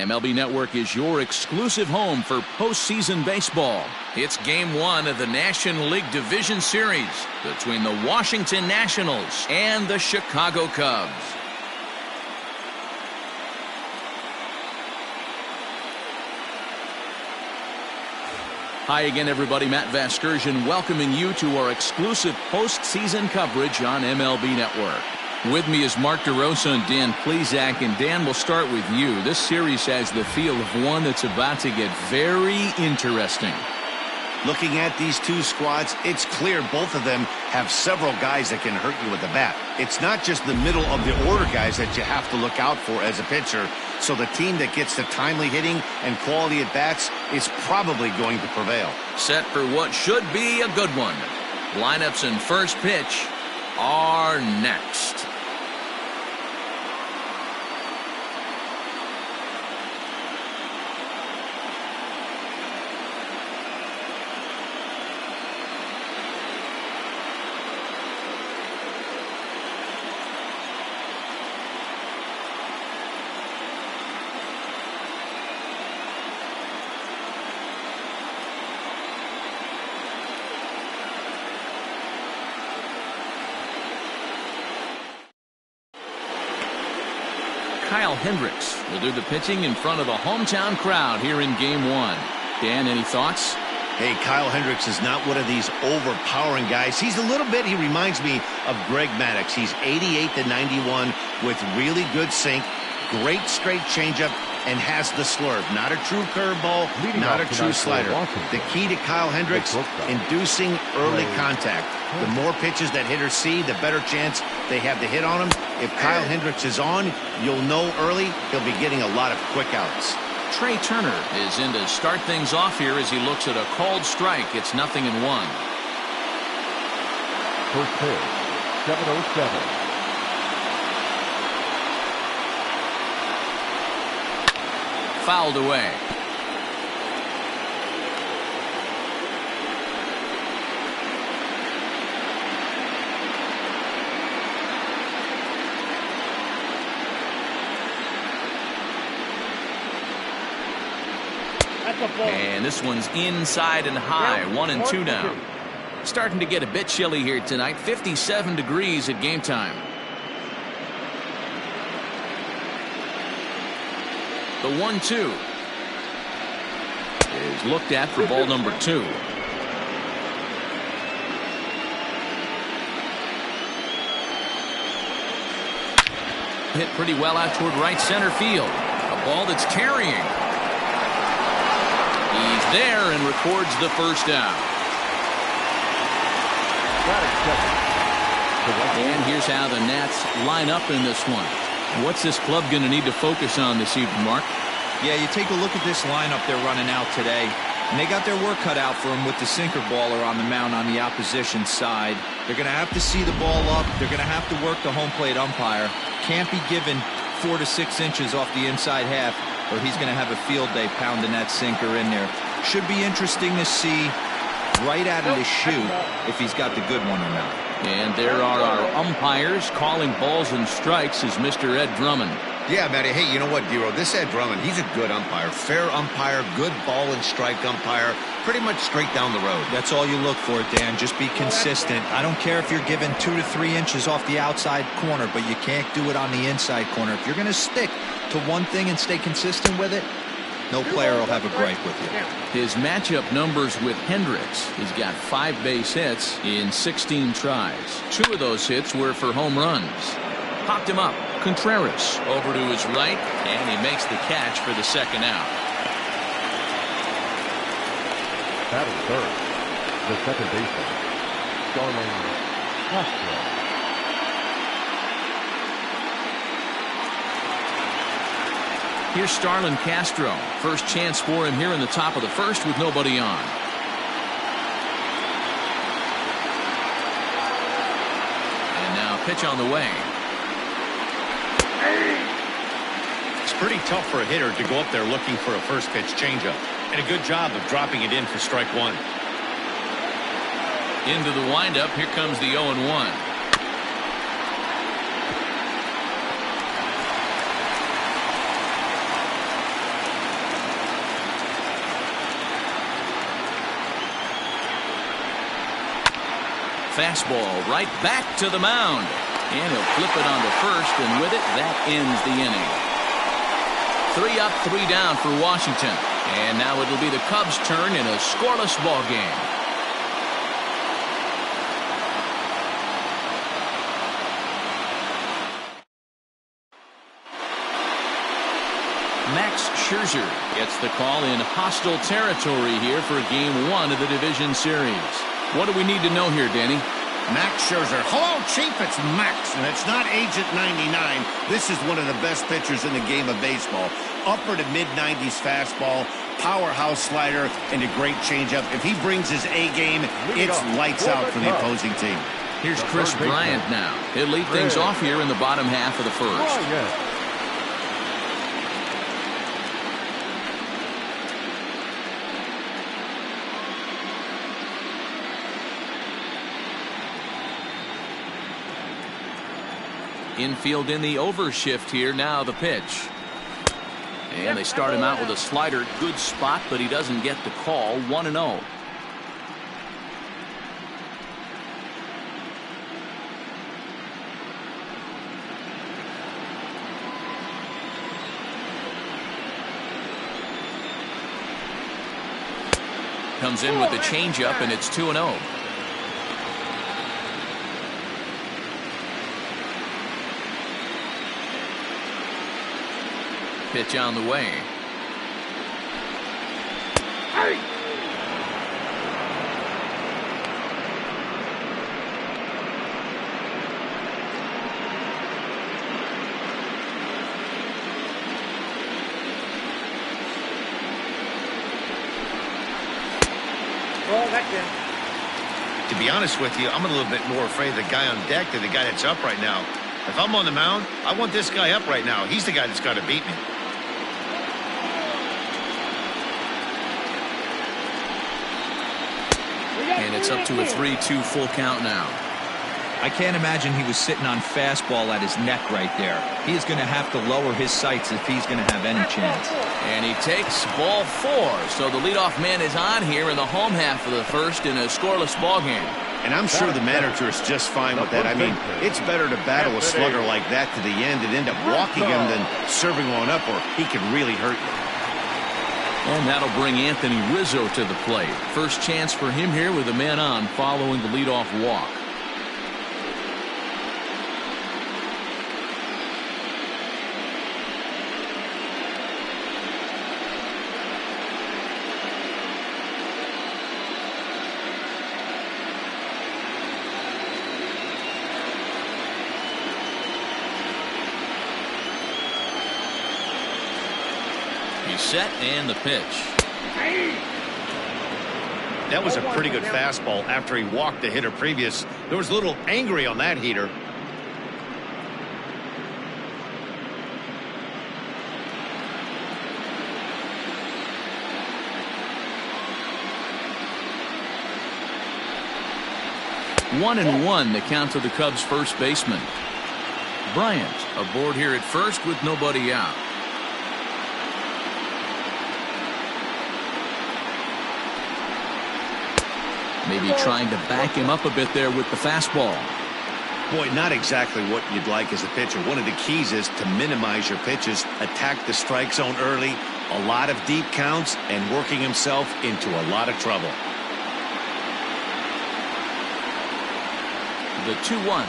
MLB Network is your exclusive home for postseason baseball. It's Game 1 of the National League Division Series between the Washington Nationals and the Chicago Cubs. Hi again, everybody. Matt Vasgersian welcoming you to our exclusive postseason coverage on MLB Network. With me is Mark DeRosa and Dan Plesac, and Dan, we'll start with you. This series has the feel of one that's about to get very interesting. Looking at these two squads, it's clear both of them have several guys that can hurt you with the bat. It's not just the middle of the order guys that you have to look out for as a pitcher. So the team that gets the timely hitting and quality at bats is probably going to prevail. Set for what should be a good one. Lineups and first pitch are next. Kyle Hendricks will do the pitching in front of the hometown crowd here in Game 1. Dan, any thoughts? Hey, Kyle Hendricks is not one of these overpowering guys. He reminds me of Greg Maddux. He's 88 to 91 with really good sink, great straight changeup, and has the slurve. Not a true curveball, not a true slider. The key to Kyle Hendricks, inducing early contact. The more pitches that hitters see, the better chance they have to hit on him. If Kyle Hendricks is on, you'll know early he'll be getting a lot of quick outs. Trey Turner is in to start things off here as he looks at a called strike. It's 0-1. First pitch, 7:07. Fouled away. And this one's inside and high. 1-2 now. Starting to get a bit chilly here tonight. 57 degrees at game time. The 1-2 is looked at for ball number 2. Hit pretty well out toward right center field. A ball that's carrying. He's there and records the first out. And here's how the Nats line up in this one. What's this club going to need to focus on this evening, Mark? Yeah, you take a look at this lineup they're running out today, and they got their work cut out for them with the sinker baller on the mound on the opposition side. They're going to have to see the ball up. They're going to have to work the home plate umpire. Can't be given 4 to 6 inches off the inside half, or he's going to have a field day pounding that sinker in there. Should be interesting to see right out of the chute if he's got the good one or not. And there are our umpires calling balls and strikes is Mr. Ed Drummond. Yeah, Matty. Hey, you know what, Dero? This Ed Drummond, he's a good umpire. Fair umpire, good ball and strike umpire. Pretty much straight down the road. That's all you look for, Dan. Just be consistent. I don't care if you're given 2 to 3 inches off the outside corner, but you can't do it on the inside corner. If you're going to stick to one thing and stay consistent with it, no player will have a gripe with you. His matchup numbers with Hendricks. He's got 5 base hits in 16 tries. 2 of those hits were for home runs. Popped him up. Contreras over to his right, and he makes the catch for the second out. Batting third, the second baseman, Starling Castro. Here's Starlin Castro. First chance for him here in the top of the first with nobody on. And now pitch on the way. It's pretty tough for a hitter to go up there looking for a first pitch changeup. And a good job of dropping it in for strike 1. Into the windup. Here comes the 0-1. Fastball right back to the mound. And he'll flip it onto first, and with it, that ends the inning. 3 up, 3 down for Washington. And now it'll be the Cubs' turn in a scoreless ball game. Max Scherzer gets the call in hostile territory here for Game 1 of the division series. What do we need to know here, Danny? Max Scherzer. Hello, Chief. It's Max, and it's not Agent 99. This is one of the best pitchers in the game of baseball. Upper to mid-90s fastball, powerhouse slider, and a great changeup. If he brings his A game, it's lights out for the opposing team. Here's Chris Bryant now. He'll lead things off here in the bottom half of the first. Infield in the overshift here. Now the pitch. And they start him out with a slider. Good spot, but he doesn't get the call. 1-0. Comes in with the changeup, and it's 2-0. Pitch on the way. Hey. Well, that's it. To be honest with you, I'm a little bit more afraid of the guy on deck than the guy that's up right now. If I'm on the mound, I want this guy up right now. He's the guy that's got to beat me. And it's up to a 3-2 full count now. I can't imagine he was sitting on fastball at his neck right there. He is going to have to lower his sights if he's going to have any chance. And he takes ball 4. So the leadoff man is on here in the home half of the first in a scoreless ball game. And I'm sure the manager is just fine with that. I mean, it's better to battle a slugger like that to the end and end up walking him than serving one up, or he could really hurt you. And that'll bring Anthony Rizzo to the plate. First chance for him here with a man on following the leadoff walk. Set and the pitch. That was a pretty good fastball after he walked the hitter previous. There was a little angry on that heater. One and one, the count to the Cubs' first baseman. Bryant aboard here at first with nobody out. Maybe trying to back him up a bit there with the fastball. Boy, not exactly what you'd like as a pitcher. One of the keys is to minimize your pitches, attack the strike zone early, a lot of deep counts, and working himself into a lot of trouble. The 2-1.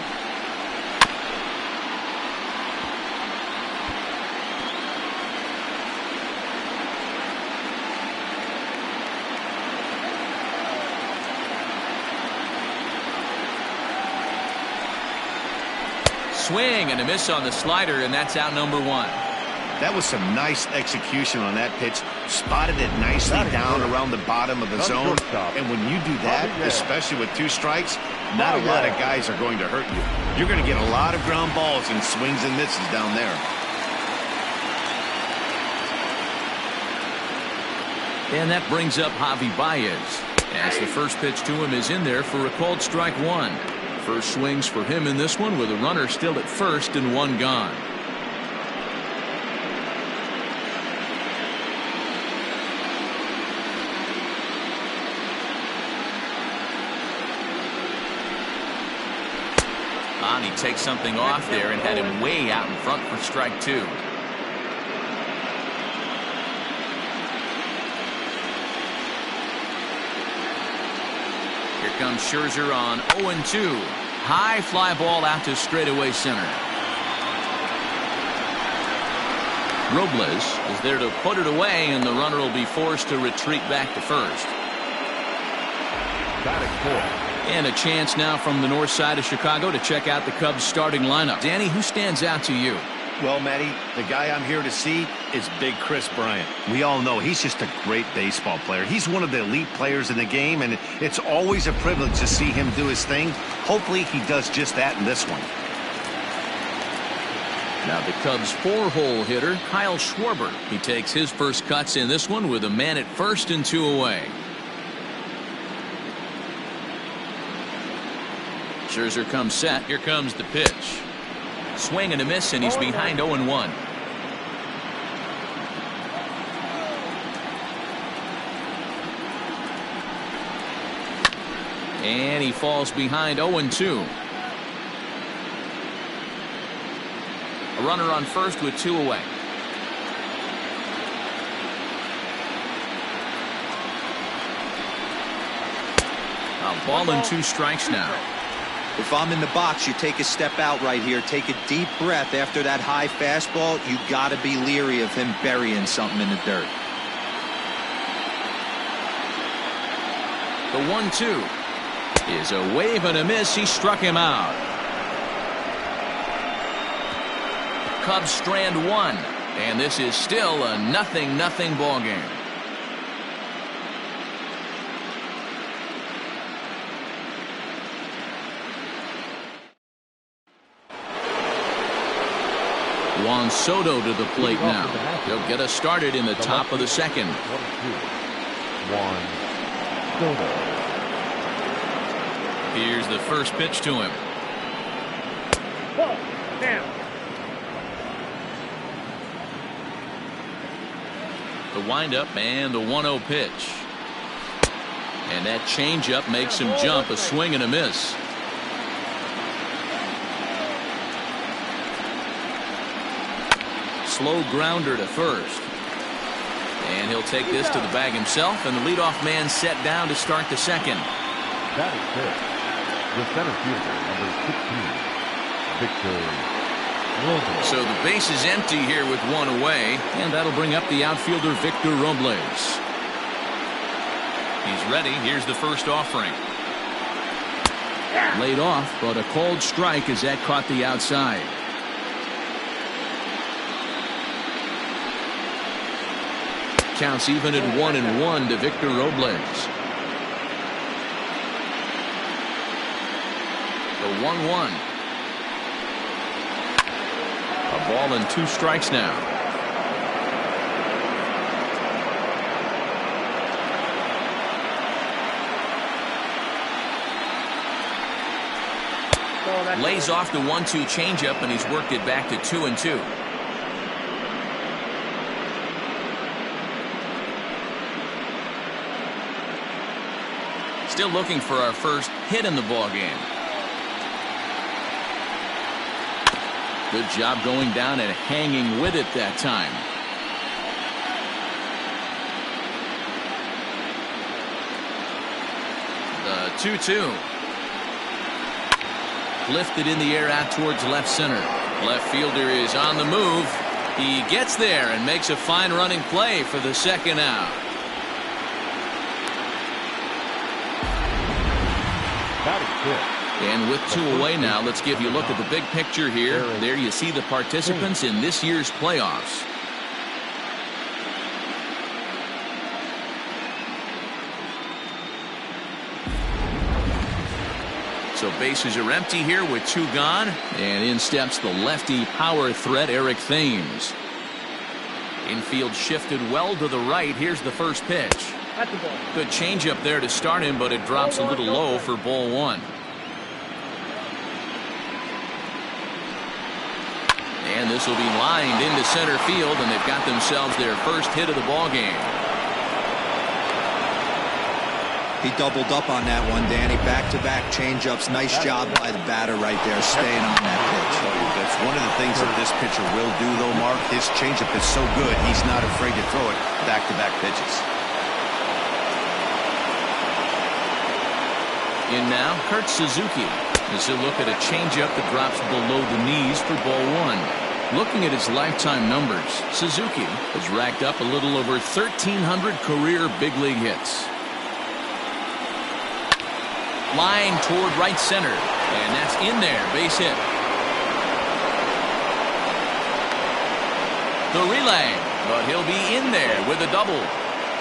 Swing and a miss on the slider, and that's out number 1. That was some nice execution on that pitch. Spotted it nicely down around the bottom of the zone. And when you do that, especially with 2 strikes, not a lot of guys are going to hurt you. You're going to get a lot of ground balls and swings and misses down there. And that brings up Javi Baez, as the first pitch to him is in there for a called strike 1. First swings for him in this one with a runner still at first and 1 gone. And he takes something off there and had him way out in front for strike 2. Here comes Scherzer on 0-2. High fly ball out to straightaway center. Robles is there to put it away, and the runner will be forced to retreat back to first. And a chance now from the north side of Chicago to check out the Cubs starting lineup. Danny, who stands out to you? Well, Matty, the guy I'm here to see is Big Chris Bryant. We all know he's just a great baseball player. He's one of the elite players in the game, and it's always a privilege to see him do his thing. Hopefully he does just that in this one. Now the Cubs' 4-hole hitter, Kyle Schwarber. He takes his first cuts in this one with a man at first and 2 away. Scherzer comes set. Here comes the pitch. Swing and a miss, and he's behind 0-1. And he falls behind 0-2. A runner on first with 2 away. A ball and 2 strikes now. If I'm in the box, you take a step out right here. Take a deep breath after that high fastball. You got to be leery of him burying something in the dirt. The 1-2 is a wave and a miss. He struck him out. Cubs strand 1, and this is still a 0-0 ball game. Juan Soto to the plate now. He'll get us started in the top of the second. Juan Soto. Here's the first pitch to him. The windup and the 1-0 pitch. And that changeup makes him jump. A swing and a miss. Slow grounder to first. And he'll take this to the bag himself, and the leadoff man set down to start the second. That is it. The center fielder, number 16, Victor Robles. So the base is empty here with 1 away, and that'll bring up the outfielder Victor Robles. He's ready. Here's the first offering. Laid off, but a called strike as that caught the outside. Counts even at 1-1 to Victor Robles. The 1-1. A ball and 2 strikes now. Lays off the 1-2 changeup, and he's worked it back to 2-2. Still looking for our first hit in the ball game. Good job going down and hanging with it that time. The 2-2. Lifted in the air out towards left center. Left fielder is on the move. He gets there and makes a fine running play for the second out. And with 2 away now, let's give you a look at the big picture here. There you see the participants in this year's playoffs. So bases are empty here with 2 gone. And in steps the lefty power threat, Eric Thames. Infield shifted well to the right. Here's the first pitch. Good changeup there to start him, but it drops a little low for ball 1. And this will be lined into center field, and they've got themselves their first hit of the ball game. He doubled up on that one, Danny. Back-to-back changeups. Nice job by the batter right there, staying on that pitch. That's one of the things that this pitcher will do, though, Mark. His changeup is so good, he's not afraid to throw it back-to-back pitches. In now, Kurt Suzuki. As he'll look at a changeup that drops below the knees for ball one. Looking at his lifetime numbers, Suzuki has racked up a little over 1,300 career big league hits. Line toward right center, and that's in there, base hit. The relay, but he'll be in there with a double.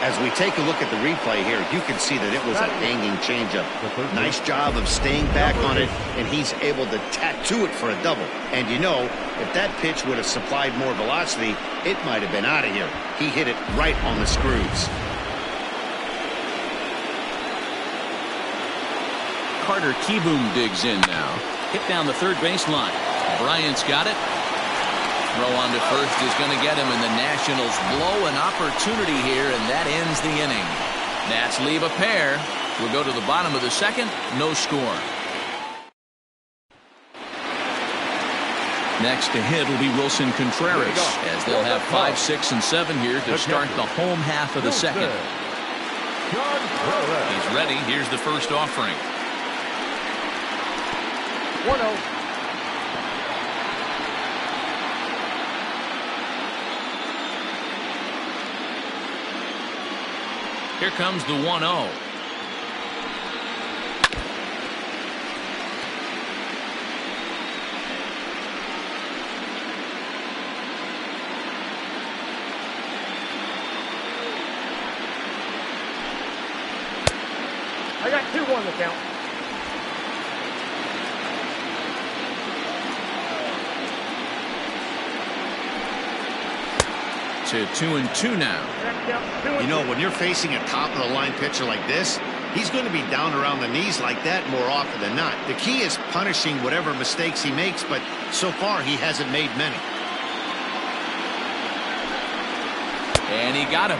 As we take a look at the replay here, you can see that it was a hanging changeup. Nice job of staying back on it, and he's able to tattoo it for a double. And you know, if that pitch would have supplied more velocity, it might have been out of here. He hit it right on the screws. Carter Kieboom digs in now. Hit down the third baseline. Bryant's got it. Throw on to first is going to get him, and the Nationals blow an opportunity here, and that ends the inning. Nats leave a pair. We'll go to the bottom of the second. No score. Next to hit will be Wilson Contreras, as they'll have 5, 6, and 7 here to start the home half of the second. He's ready. Here's the first offering. 1-0. Here comes the 1-0. I got 2-1 to count. To 2-2 now. You know, when you're facing a top-of-the-line pitcher like this, he's going to be down around the knees like that more often than not. The key is punishing whatever mistakes he makes, but so far he hasn't made many. And he got him.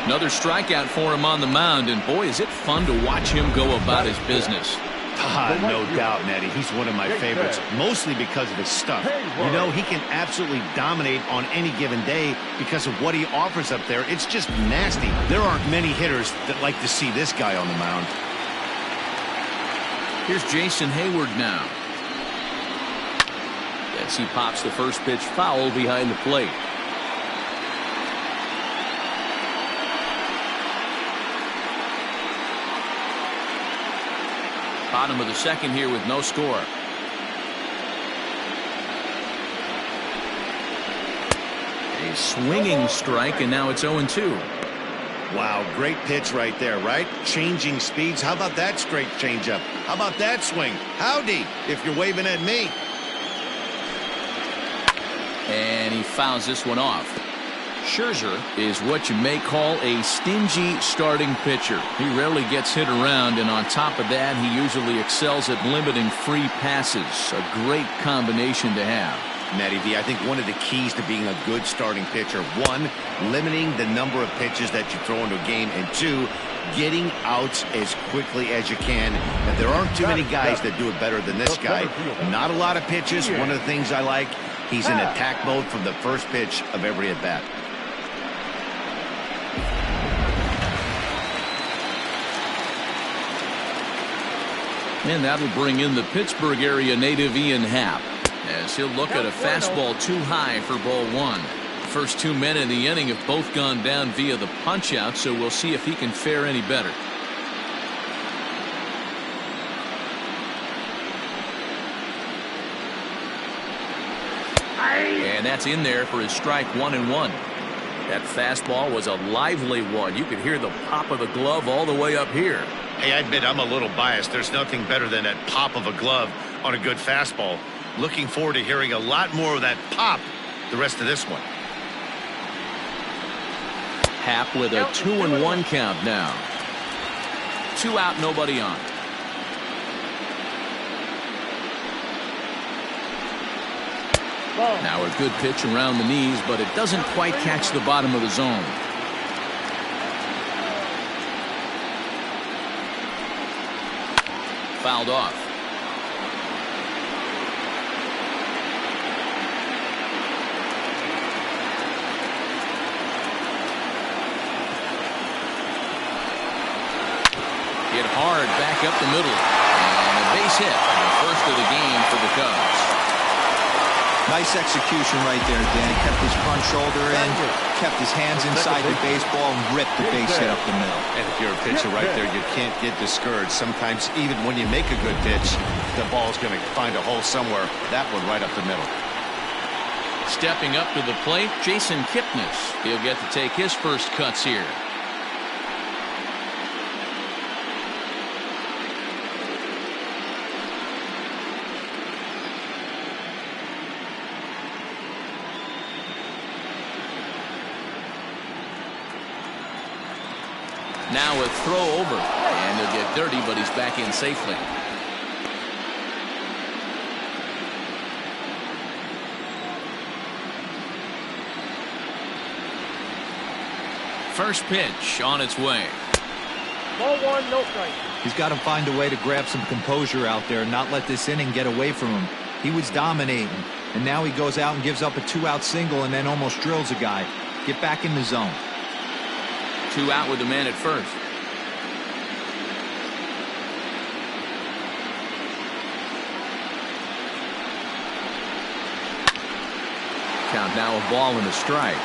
Another strikeout for him on the mound, and boy, is it fun to watch him go about his business. No doubt, Nettie. He's one of my favorites, mostly because of his stuff. You know, he can absolutely dominate on any given day because of what he offers up there. It's just nasty. There aren't many hitters that like to see this guy on the mound. Here's Jason Hayward now. As he pops the first pitch foul behind the plate. Bottom of the second here with no score. A swinging strike, and now it's 0-2. Wow, great pitch right there, right? Changing speeds. How about that straight changeup? How about that swing? Howdy, if you're waving at me. And he fouls this one off. Scherzer is what you may call a stingy starting pitcher. He rarely gets hit around, and on top of that, he usually excels at limiting free passes. A great combination to have. Matty V, I think one of the keys to being a good starting pitcher, one, limiting the number of pitches that you throw into a game, and two, getting outs as quickly as you can. And there aren't too many guys that do it better than this guy. Not a lot of pitches. One of the things I like, he's in attack mode from the first pitch of every at-bat. And that'll bring in the Pittsburgh area native Ian Happ, as he'll look at a fastball too high for ball one. First 2 men in the inning have both gone down via the punch out, so we'll see if he can fare any better. And that's in there for his strike 1-1. That fastball was a lively one. You could hear the pop of the glove all the way up here. Hey, I admit I'm a little biased. There's nothing better than that pop of a glove on a good fastball. Looking forward to hearing a lot more of that pop the rest of this one. Happ with a 2-1 count now. 2 out, nobody on. Now a good pitch around the knees, but it doesn't quite catch the bottom of the zone. fouled off. Hit hard back up the middle. And a base hit. The first of the game for the Cubs. Nice execution right there, Dan. He kept his front shoulder in, kept his hands inside the baseball, and ripped the base hit up the middle. And if you're a pitcher right there, you can't get discouraged. Sometimes even when you make a good pitch, the ball's going to find a hole somewhere. That one right up the middle. Stepping up to the plate, Jason Kipnis. He'll get to take his first cuts here. Now a throw over, and he'll get dirty, but he's back in safely. First pitch on its way. Ball one, no strike. He's got to find a way to grab some composure out there and not let this inning get away from him. He was dominating, and now he goes out and gives up a 2-out single and then almost drills a guy. Get back in the zone. 2 out with the man at first. Count now a ball and a strike.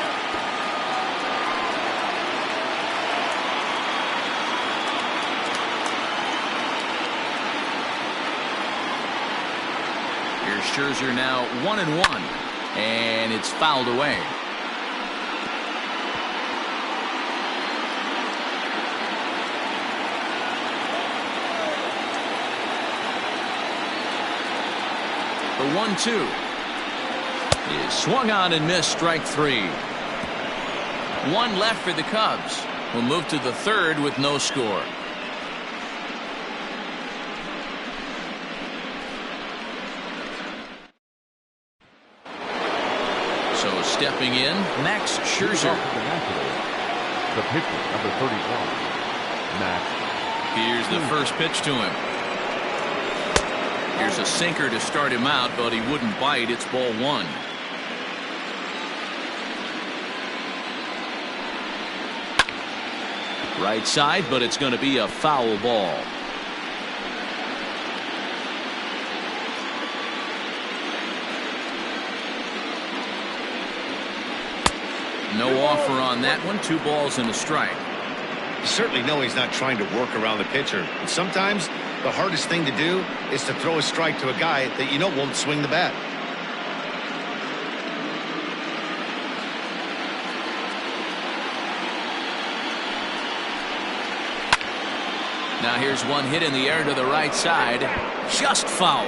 Here's Scherzer now 1-1, and it's fouled away. The 1-2 is swung on and missed, strike 3. 1 left for the Cubs. We'll move to the 3rd with no score. So stepping in, Max Scherzer. The pitcher, number 31, Max. Here's the first pitch to him. Here's a sinker to start him out, but he wouldn't bite. It's ball 1. Right side, but it's going to be a foul ball. No offer on that one. 2 balls and a strike. You certainly know he's not trying to work around the pitcher. And sometimes the hardest thing to do is to throw a strike to a guy that you know won't swing the bat. Now here's one hit in the air to the right side. Just foul.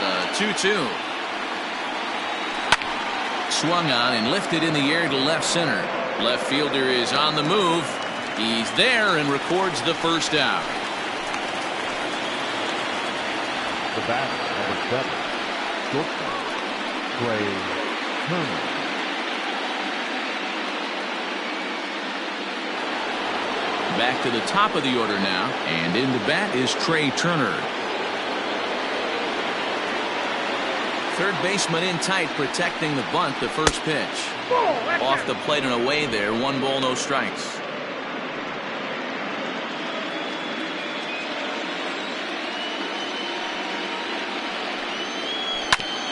The 2-2. Swung on and lifted in the air to left center. Left fielder is on the move. He's there and records the first out. The batter, number 7, shortstop, Trey Turner. Back to the top of the order now, and in the bat is Trey Turner. Third baseman in tight, protecting the bunt. The first pitch off the plate and away there. 1 ball, no strikes.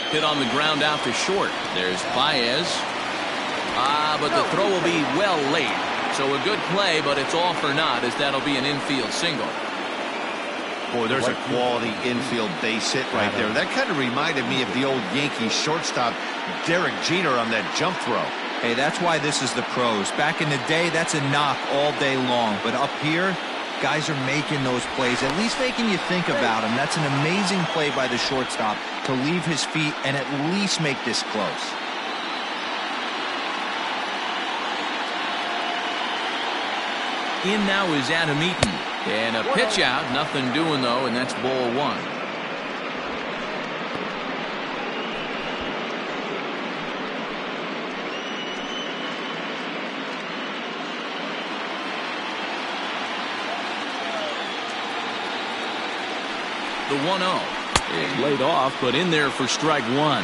Hit on the ground out to short. There's Baez. But the throw will be well late. So a good play, but it's all for naught, as that'll be an infield single. Boy, there's a quality infield base hit right there. That kind of reminded me of the old Yankees shortstop Derek Jeter on that jump throw. Hey, that's why this is the pros. Back in the day, that's a knock all day long. But up here, guys are making those plays, at least making you think about them. That's an amazing play by the shortstop to leave his feet and at least make this close. In now is Adam Eaton. And a pitch out. Nothing doing, though, and that's ball 1. The 1-0 is laid off, but in there for strike one.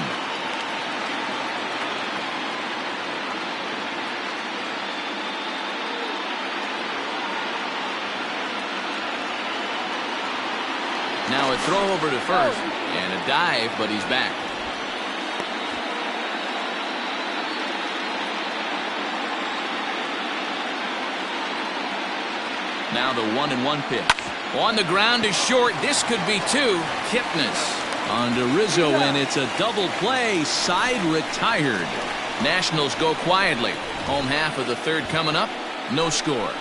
Now a throw over to first and a dive, but he's back. Now the 1-1 pitch. On the ground is short. This could be two. Kipnis on to Rizzo, and it's a double play. Side retired. Nationals go quietly. Home half of the third coming up. No score.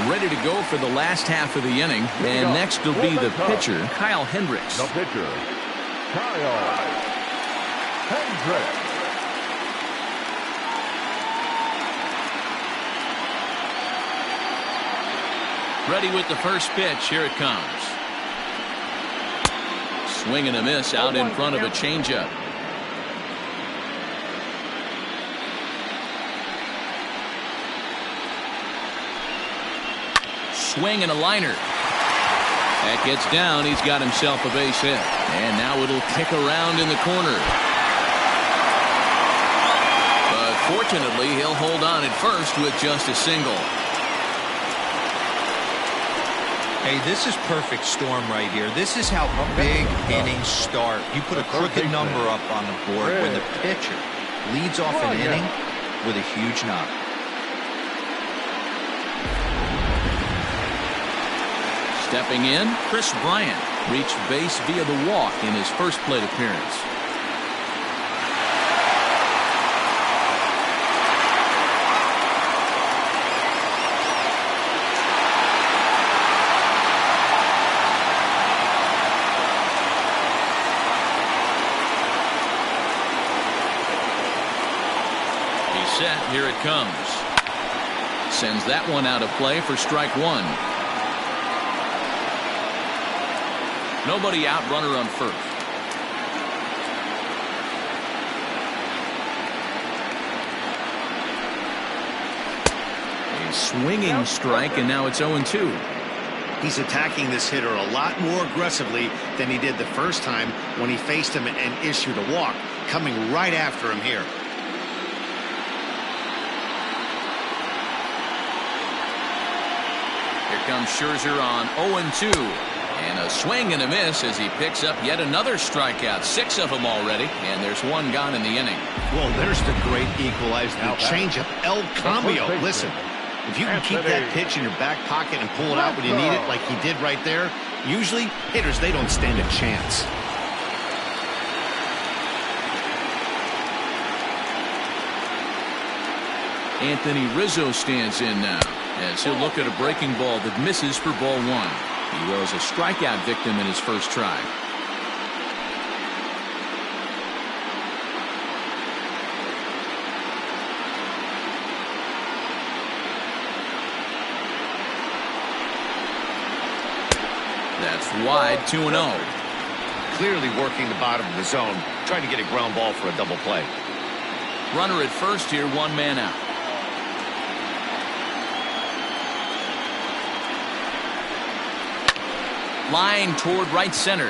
Ready to go for the last half of the inning. And next will be the pitcher, Kyle Hendricks. The pitcher, Kyle Hendricks. Ready with the first pitch. Here it comes. Swing and a miss out in front of a changeup. Swing and a liner. That gets down. He's got himself a base hit. And now it'll kick around in the corner. But fortunately, he'll hold on at first with just a single. Hey, this is perfect storm right here. This is how big innings start. You put a crooked number up on the board when the pitcher leads off an inning with a huge knock. Stepping in, Chris Bryant reached base via the walk in his first plate appearance. He's set. Here it comes. Sends that one out of play for strike one. Nobody out, runner on first. A swinging strike, and now it's 0-2. He's attacking this hitter a lot more aggressively than he did the first time when he faced him and issued a walk. Coming right after him here. Here comes Scherzer on 0-2. And a swing and a miss as he picks up yet another strikeout. 6 of them already, and there's one gone in the inning. Well, there's the great equalizer, the changeup, El Cambio. Listen, if you can keep that pitch in your back pocket and pull it out when you need it like he did right there, usually hitters, they don't stand a chance. Anthony Rizzo stands in now as he'll look at a breaking ball that misses for ball one. He was a strikeout victim in his first try. That's wide, 2-0. Clearly working the bottom of the zone, trying to get a ground ball for a double play. Runner at first here, one man out. Line toward right center. A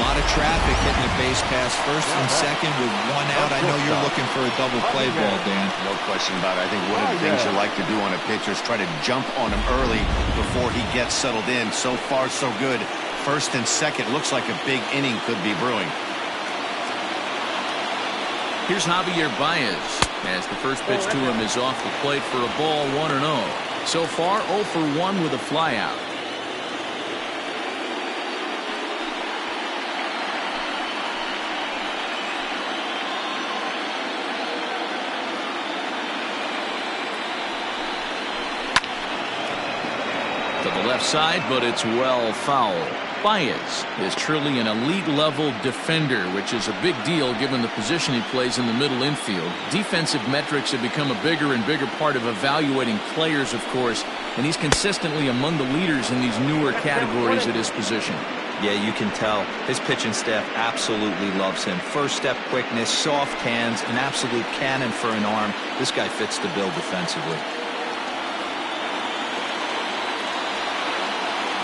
lot of traffic hitting the base pass first and second with one out. I know you're looking for a double play ball, Dan. No question about it. I think one of the things you like to do on a pitcher is try to jump on him early before he gets settled in. So far, so good. First and second looks like a big inning could be brewing. Here's Javier Baez as the first pitch to him is off the plate for a ball, 1-0. So far 0 for 1 with a flyout. To the left side, but it's well foul. Baez is truly an elite-level defender, which is a big deal given the position he plays in the middle infield. Defensive metrics have become a bigger and bigger part of evaluating players, of course, and he's consistently among the leaders in these newer categories at his position. Yeah, you can tell. His pitching staff absolutely loves him. First step quickness, soft hands, an absolute cannon for an arm. This guy fits the bill defensively.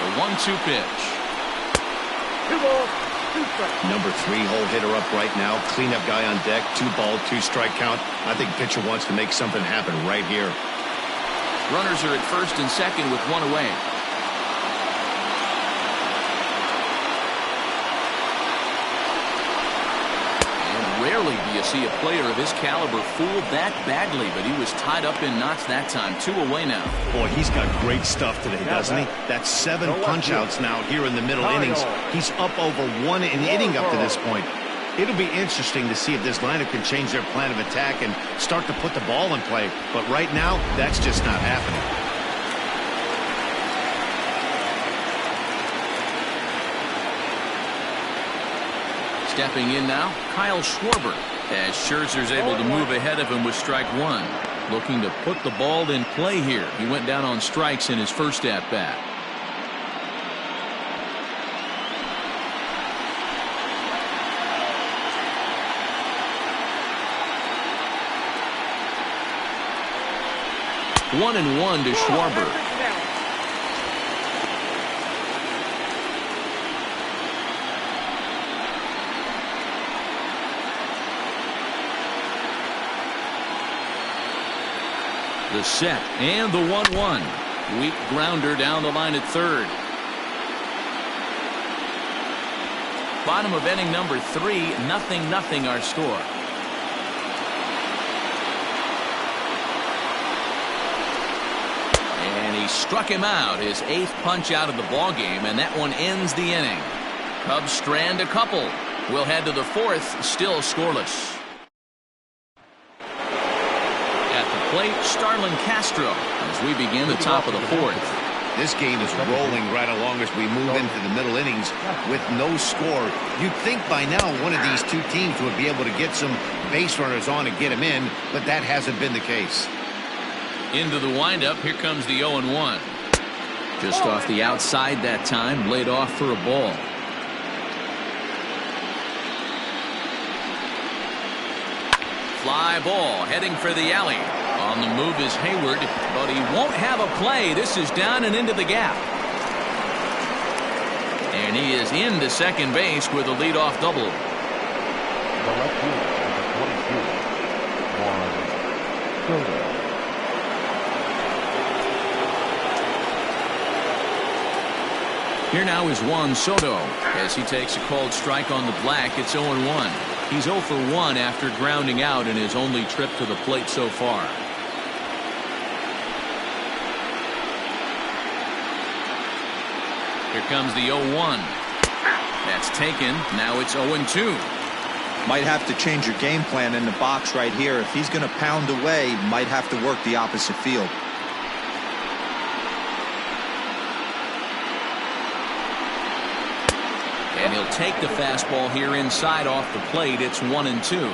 The 1-2 pitch. 2 balls, 2 strikes. Number 3 hole hitter up right now. Cleanup guy on deck. 2 ball, 2 strike count. I think pitcher wants to make something happen right here. Runners are at first and second with 1 away. Rarely do you see a player of his caliber fooled that badly, but he was tied up in knots that time. 2 away now. Boy, he's got great stuff today, doesn't he? That's 7 punch-outs now here in the middle innings. He's up over 1 an inning up to this point. It'll be interesting to see if this lineup can change their plan of attack and start to put the ball in play. But right now, that's just not happening. Stepping in now, Kyle Schwarber, as Scherzer's able to move ahead of him with strike 1. Looking to put the ball in play here. He went down on strikes in his first at-bat. One and 1 to Schwarber. The set and the 1-1. Weak grounder down the line at third. Bottom of inning number 3, 0-0 our score. And he struck him out, his 8th punch out of the ball game, and that one ends the inning. Cubs strand a couple. We'll head to the 4th, still scoreless. Plate, Starlin Castro, as we begin the top of the 4th. This game is rolling right along as we move into the middle innings with no score. You'd think by now one of these 2 teams would be able to get some base runners on and get them in, but that hasn't been the case. Into the windup, here comes the 0-1. Just off the outside that time, laid off for a ball. Fly ball, heading for the alley. On the move is Hayward, but he won't have a play. This is down and into the gap. And he is into second base with a leadoff double. The left field, number 22, Juan Soto. Here now is Juan Soto as he takes a called strike on the black. It's 0-1. He's 0 for 1 after grounding out in his only trip to the plate so far. Here comes the 0-1. That's taken. Now it's 0-2. Might have to change your game plan in the box right here. If he's going to pound away, might have to work the opposite field. And he'll take the fastball here inside off the plate. It's 1-2.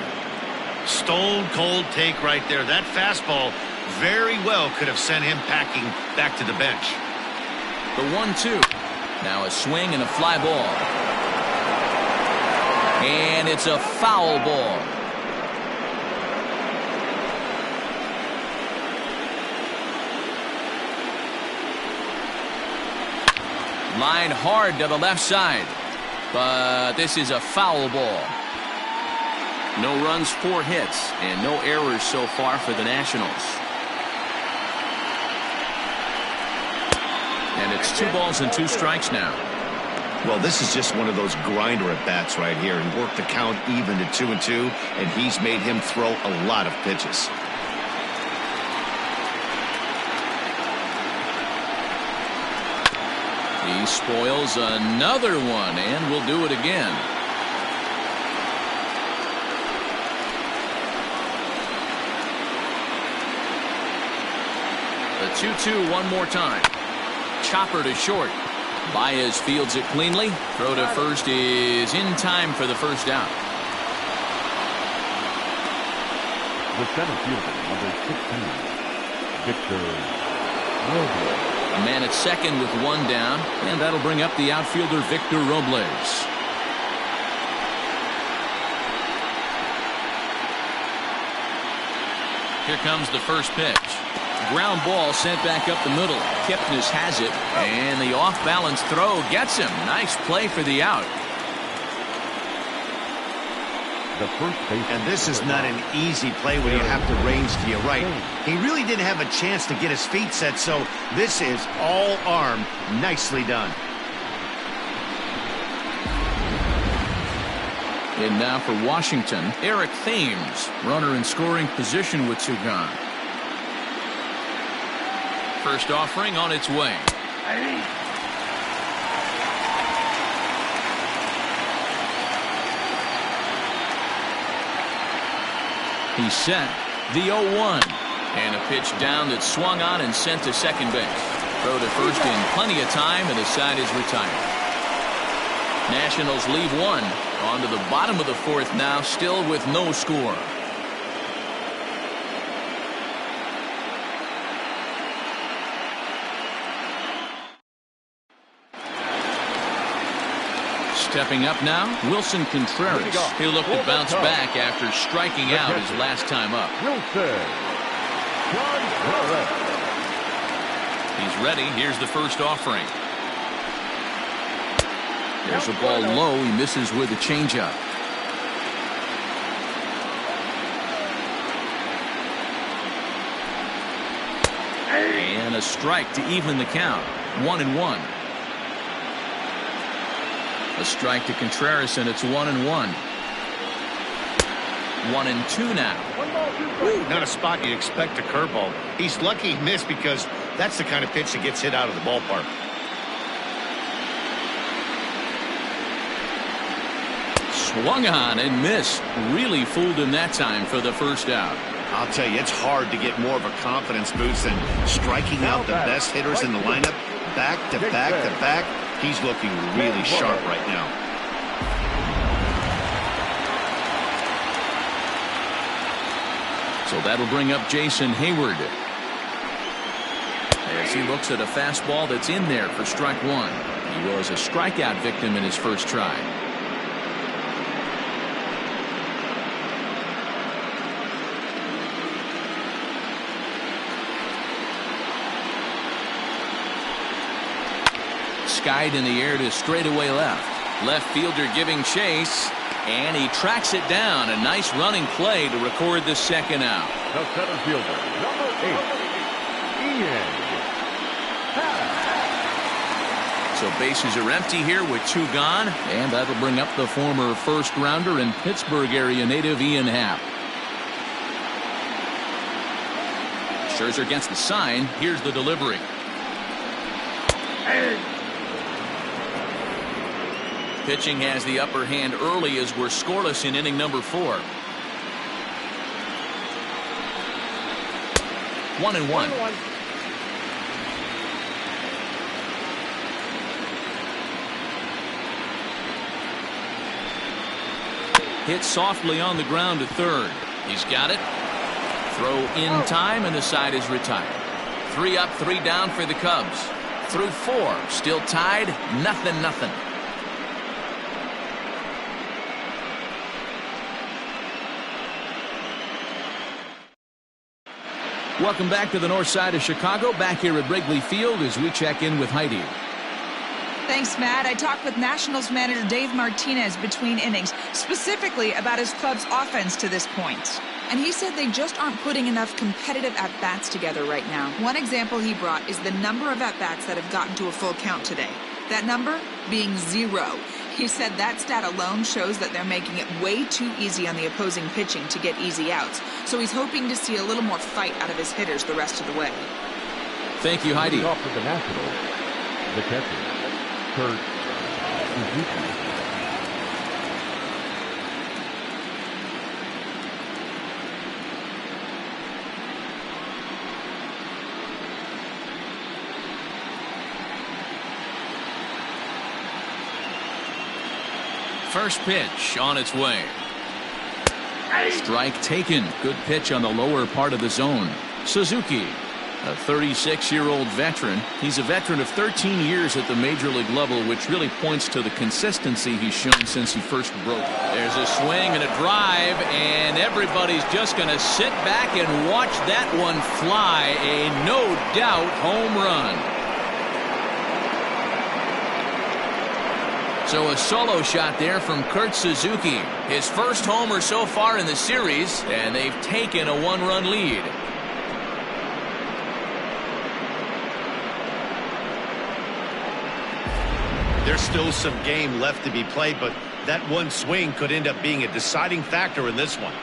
Stone cold take right there. That fastball very well could have sent him packing back to the bench. The 1-2. Now a swing and a fly ball. And it's a foul ball. Line hard to the left side. But this is a foul ball. No runs, 4 hits, and no errors so far for the Nationals. And it's 2 balls and 2 strikes now. Well, this is just one of those grinder at bats right here. He worked the count even to 2-2, and he's made him throw a lot of pitches. He spoils another one, and will do it again. The 2-2 one more time. Chopper to short. Baez fields it cleanly. Throw to first is in time for the first out. The center fielder, number 16, Victor Robles. A man at second with one down, and that'll bring up the outfielder Victor Robles. Here comes the first pitch. Ground ball sent back up the middle. Kipnis has it, and the off-balance throw gets him. Nice play for the out. The first base. And this is not an easy play when you have to range to your right. He really didn't have a chance to get his feet set, so this is all arm. Nicely done. And now for Washington, Eric Thames, runner in scoring position with two gone. First offering on its way. He's set. The 0-1. And a pitch down that swung on and sent to second base. Throw to first in plenty of time, and the side is retired. Nationals leave one. On to the bottom of the fourth now, still with no score. Stepping up now, Wilson Contreras. He'll look to bounce back after striking out his last time up. He's ready. Here's the first offering. There's a ball low. He misses with a changeup. And a strike to even the count. 1-1. A strike to Contreras, and it's 1-1. 1-2 now. Ooh, not a spot you'd expect a curveball. He's lucky he missed because that's the kind of pitch that gets hit out of the ballpark. Swung on and missed. Really fooled him that time for the first out. I'll tell you, it's hard to get more of a confidence boost than striking out the best hitters in the lineup. Back to back to back. He's looking really sharp right now. So that'll bring up Jason Hayward. As he looks at a fastball that's in there for strike one. He was a strikeout victim in his first try. Skied in the air to straightaway left. Left fielder giving chase, and he tracks it down. A nice running play to record the second out. The center fielder, number 8, Ian. So bases are empty here with two gone, and that'll bring up the former first rounder and Pittsburgh area native Ian Happ. Scherzer gets the sign. Here's the delivery. Pitching has the upper hand early as we're scoreless in inning number 4. 1-1. Hit softly on the ground to third. He's got it. Throw in time, and the side is retired. 3 up, 3 down for the Cubs. Through 4, still tied, 0-0. Welcome back to the north side of Chicago, back here at Wrigley Field as we check in with Heidi. Thanks, Matt. I talked with Nationals manager Dave Martinez between innings, specifically about his club's offense to this point. And he said they just aren't putting enough competitive at-bats together right now. One example he brought is the number of at-bats that have gotten to a full count today. That number being 0. He said that stat alone shows that they're making it way too easy on the opposing pitching to get easy outs. So he's hoping to see a little more fight out of his hitters the rest of the way. Thank you, Heidi. Off with the Nationals, the catcher, Kurt Suzuki. First pitch on its way. Strike taken. Good pitch on the lower part of the zone. Suzuki, a 36-year-old veteran. He's a veteran of 13 years at the major league level, which really points to the consistency he's shown since he first broke. There's a swing and a drive, and everybody's just going to sit back and watch that one fly. A no-doubt home run. So a solo shot there from Kurt Suzuki. His first homer so far in the series, and they've taken a one-run lead. There's still some game left to be played, but that one swing could end up being a deciding factor in this one.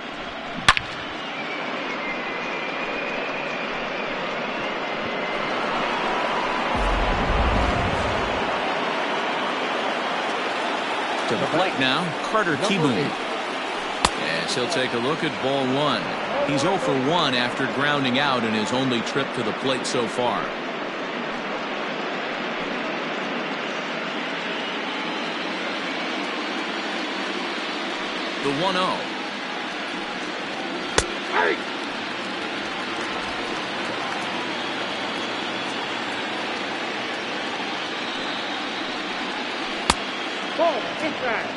To the plate now, Carter Kieboom. As he'll take a look at ball one. He's 0 for 1 after grounding out in his only trip to the plate so far. The 1-0. Ball, inside.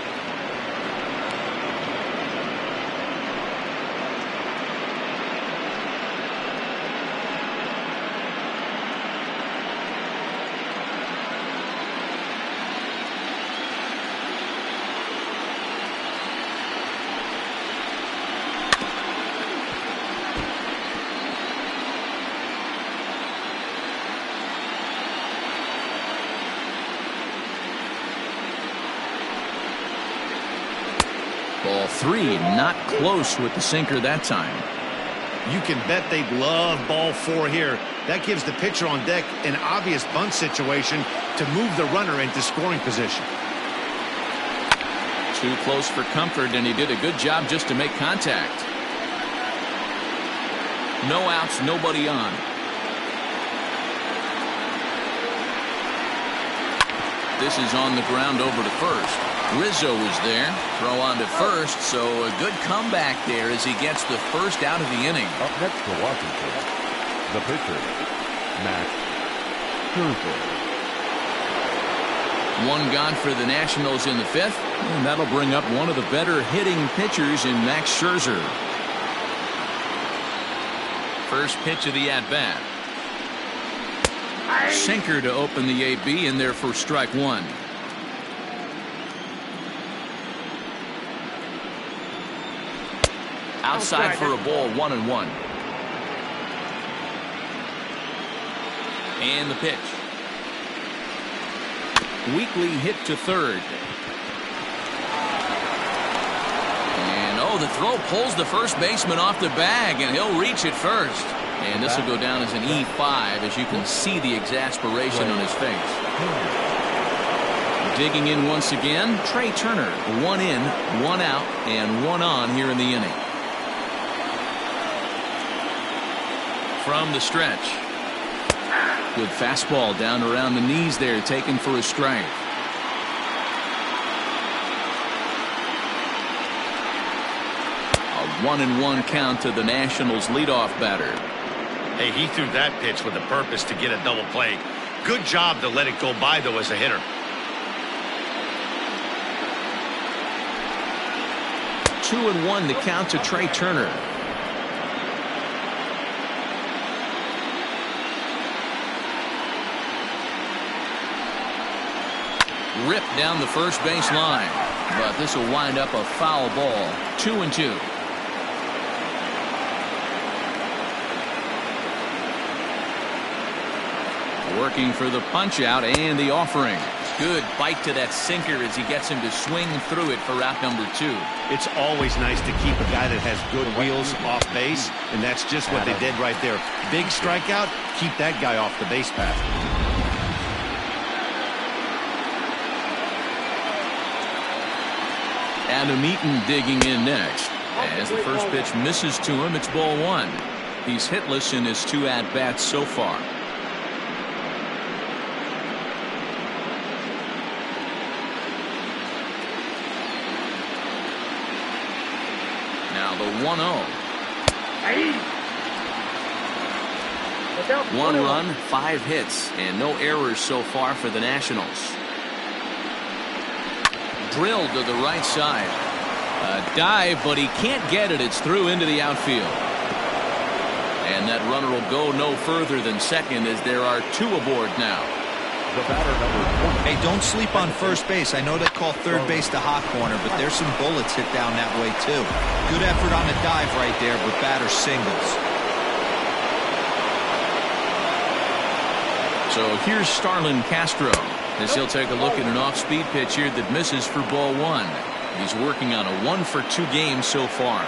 Ball 3, not close with the sinker that time. You can bet they'd love ball 4 here. That gives the pitcher on deck an obvious bunt situation to move the runner into scoring position. Too close for comfort, and he did a good job just to make contact. No outs, nobody on. This is on the ground over to first. Rizzo is there. Throw on to first, so a good comeback there as he gets the first out of the inning. Up next for Washington, the pitcher, Max Scherzer. One gone for the Nationals in the 5th, and that'll bring up one of the better hitting pitchers in Max Scherzer. First pitch of the at-bat. Sinker to open the AB in there for strike one. Outside for a ball, 1-1. And the pitch. Weakly hit to third. And the throw pulls the first baseman off the bag, and he'll reach it first. And this will go down as an E5, as you can see the exasperation on his face. Digging in once again, Trey Turner. 1 in, 1 out, and 1 on here in the inning. From the stretch. Good fastball down around the knees there, taken for a strike. A 1-1 count to the Nationals leadoff batter. Hey, he threw that pitch with a purpose to get a double play. Good job to let it go by, though, as a hitter. 2-1 the count to Trey Turner. Ripped down the first base line, but this will wind up a foul ball. 2-2. Working for the punch out and the offering. Good bite to that sinker as he gets him to swing through it for out number 2. It's always nice to keep a guy that has good wheels off base, and that's just what they did right there. Big strikeout, keep that guy off the base path. Adam Eaton digging in next. As the first pitch misses to him, it's ball 1. He's hitless in his 2 at-bats so far. 1-0. One run, 5 hits, and no errors so far for the Nationals. Drilled to the right side. A dive, but he can't get it. It's through into the outfield. And that runner will go no further than second as there are 2 aboard now. The batter, number 20. Hey, don't sleep on first base. I know they call third base the hot corner, but there's some bullets hit down that way, too. Good effort on the dive right there, but batter singles. So here's Starlin Castro as he'll take a look at an off-speed pitch here that misses for ball 1. He's working on a 1-for-2 game so far.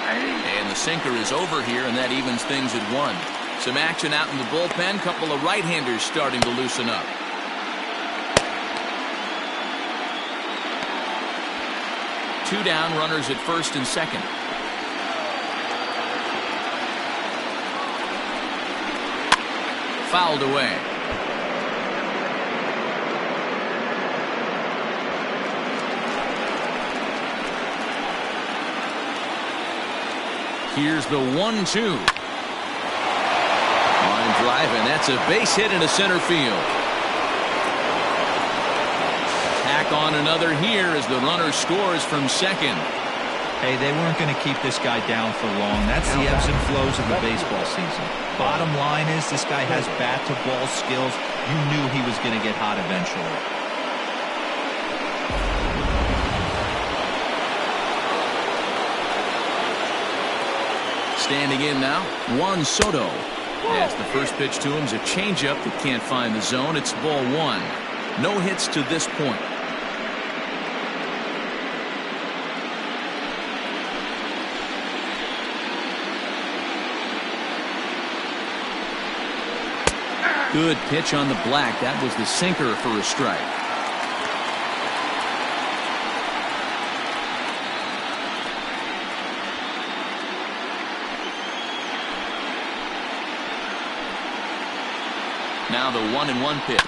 And the sinker is over here, and that evens things at 1. Some action out in the bullpen. Couple of right-handers starting to loosen up. Two down, runners at first and second. Fouled away. Here's the 1-2. Line drive, and that's a base hit into center field. Tack on another here as the runner scores from second. Hey, they weren't going to keep this guy down for long. That's the ebbs and flows of the baseball season. Bottom line is this guy has bat-to-ball skills. You knew he was going to get hot eventually. Standing in now, Juan Soto. As the first pitch to him is a changeup that can't find the zone. It's ball 1. No hits to this point. Good pitch on the black. That was the sinker for a strike. Now the 1-1 pitch.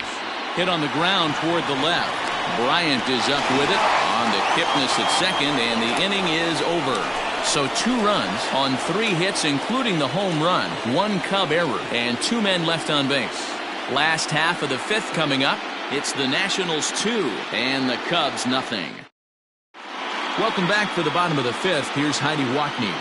Hit on the ground toward the left. Bryant is up with it on to Kipnis at second, and the inning is over. So 2 runs on 3 hits, including the home run, 1 Cub error, and 2 men left on base. Last half of the 5th coming up. It's the Nationals 2 and the Cubs nothing. Welcome back for the bottom of the 5th. Here's Heidi Watney.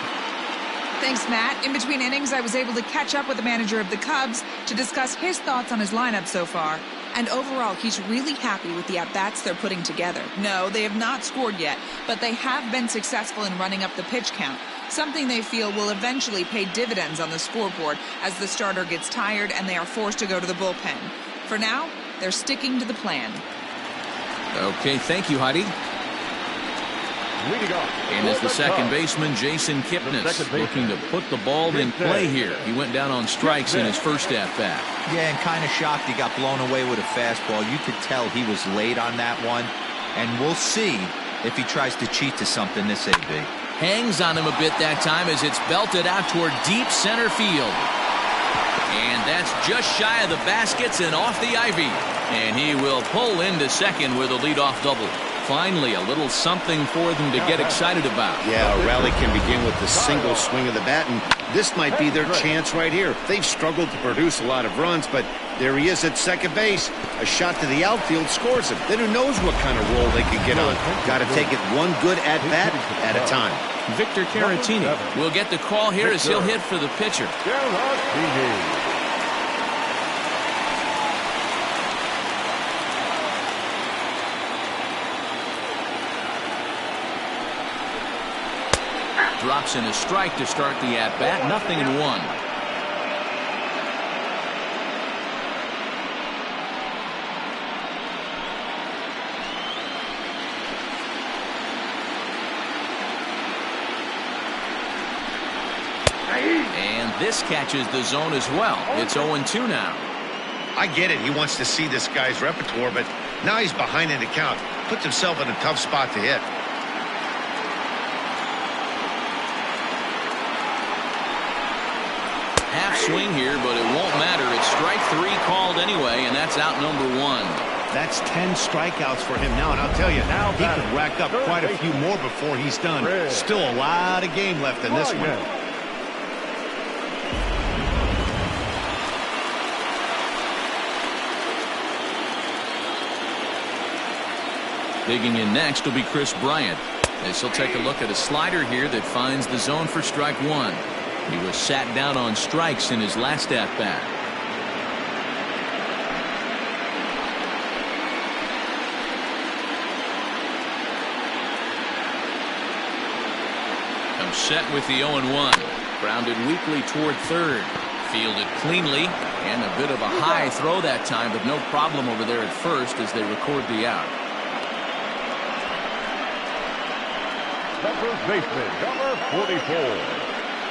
Thanks, Matt. In between innings, I was able to catch up with the manager of the Cubs to discuss his thoughts on his lineup so far. And overall, he's really happy with the at-bats they're putting together. No, they have not scored yet, but they have been successful in running up the pitch count, something they feel will eventually pay dividends on the scoreboard as the starter gets tired and they are forced to go to the bullpen. For now, they're sticking to the plan. Okay, thank you, Heidi. And as the second baseman, Jason Kipnis, looking to put the ball in play here. He went down on strikes in his first at-bat. Yeah, and kind of shocked he got blown away with a fastball. You could tell he was late on that one. And we'll see if he tries to cheat to something this AB. Hangs on him a bit that time as it's belted out toward deep center field. And that's just shy of the baskets and off the ivy. And he will pull into second with a leadoff double. Finally, a little something for them to get excited about. Yeah, a rally can begin with the single swing of the bat, and this might be their chance right here. They've struggled to produce a lot of runs, but there he is at second base. A shot to the outfield scores him. Then who knows what kind of roll they could get on. Got to take it one good at-bat at a time. Victor Caratini will get the call here as he'll hit for the pitcher. Drops in a strike to start the at-bat. 0-1. And this catches the zone as well. It's 0-2 now. I get it. He wants to see this guy's repertoire, but now he's behind in the count. Puts himself in a tough spot to hit. swing here, but it won't matter. It's strike 3 called anyway, and that's out number 1. That's 10 strikeouts for him now, and I'll tell you, he could rack up quite a few more before he's done. Still a lot of game left in this one. Digging in next will be Chris Bryant, as he'll take a look at a slider here that finds the zone for strike 1. He was sat down on strikes in his last at-bat. Comes set with the 0-1. Grounded weakly toward third. Fielded cleanly, and a bit of a high throw that time, but no problem over there at first as they record the out. The first baseman, number 44,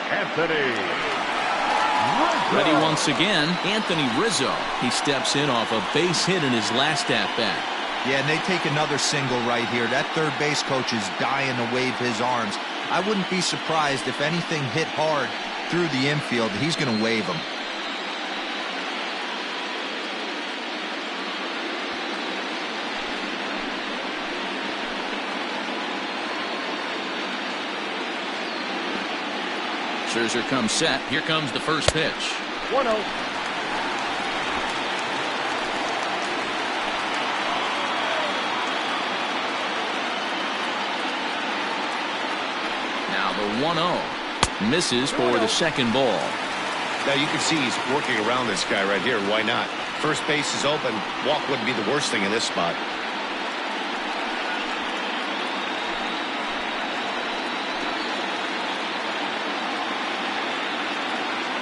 Anthony Rizzo. Ready once again, Anthony Rizzo. He steps in off a base hit in his last at-bat. Yeah, and they take another single right here. That third base coach is dying to wave his arms. I wouldn't be surprised if anything hit hard through the infield. He's going to wave them. Scherzer comes set. Here comes the first pitch. 1-0. Now the 1-0. Misses for the second ball. Now you can see he's working around this guy right here. Why not? First base is open. Walk wouldn't be the worst thing in this spot.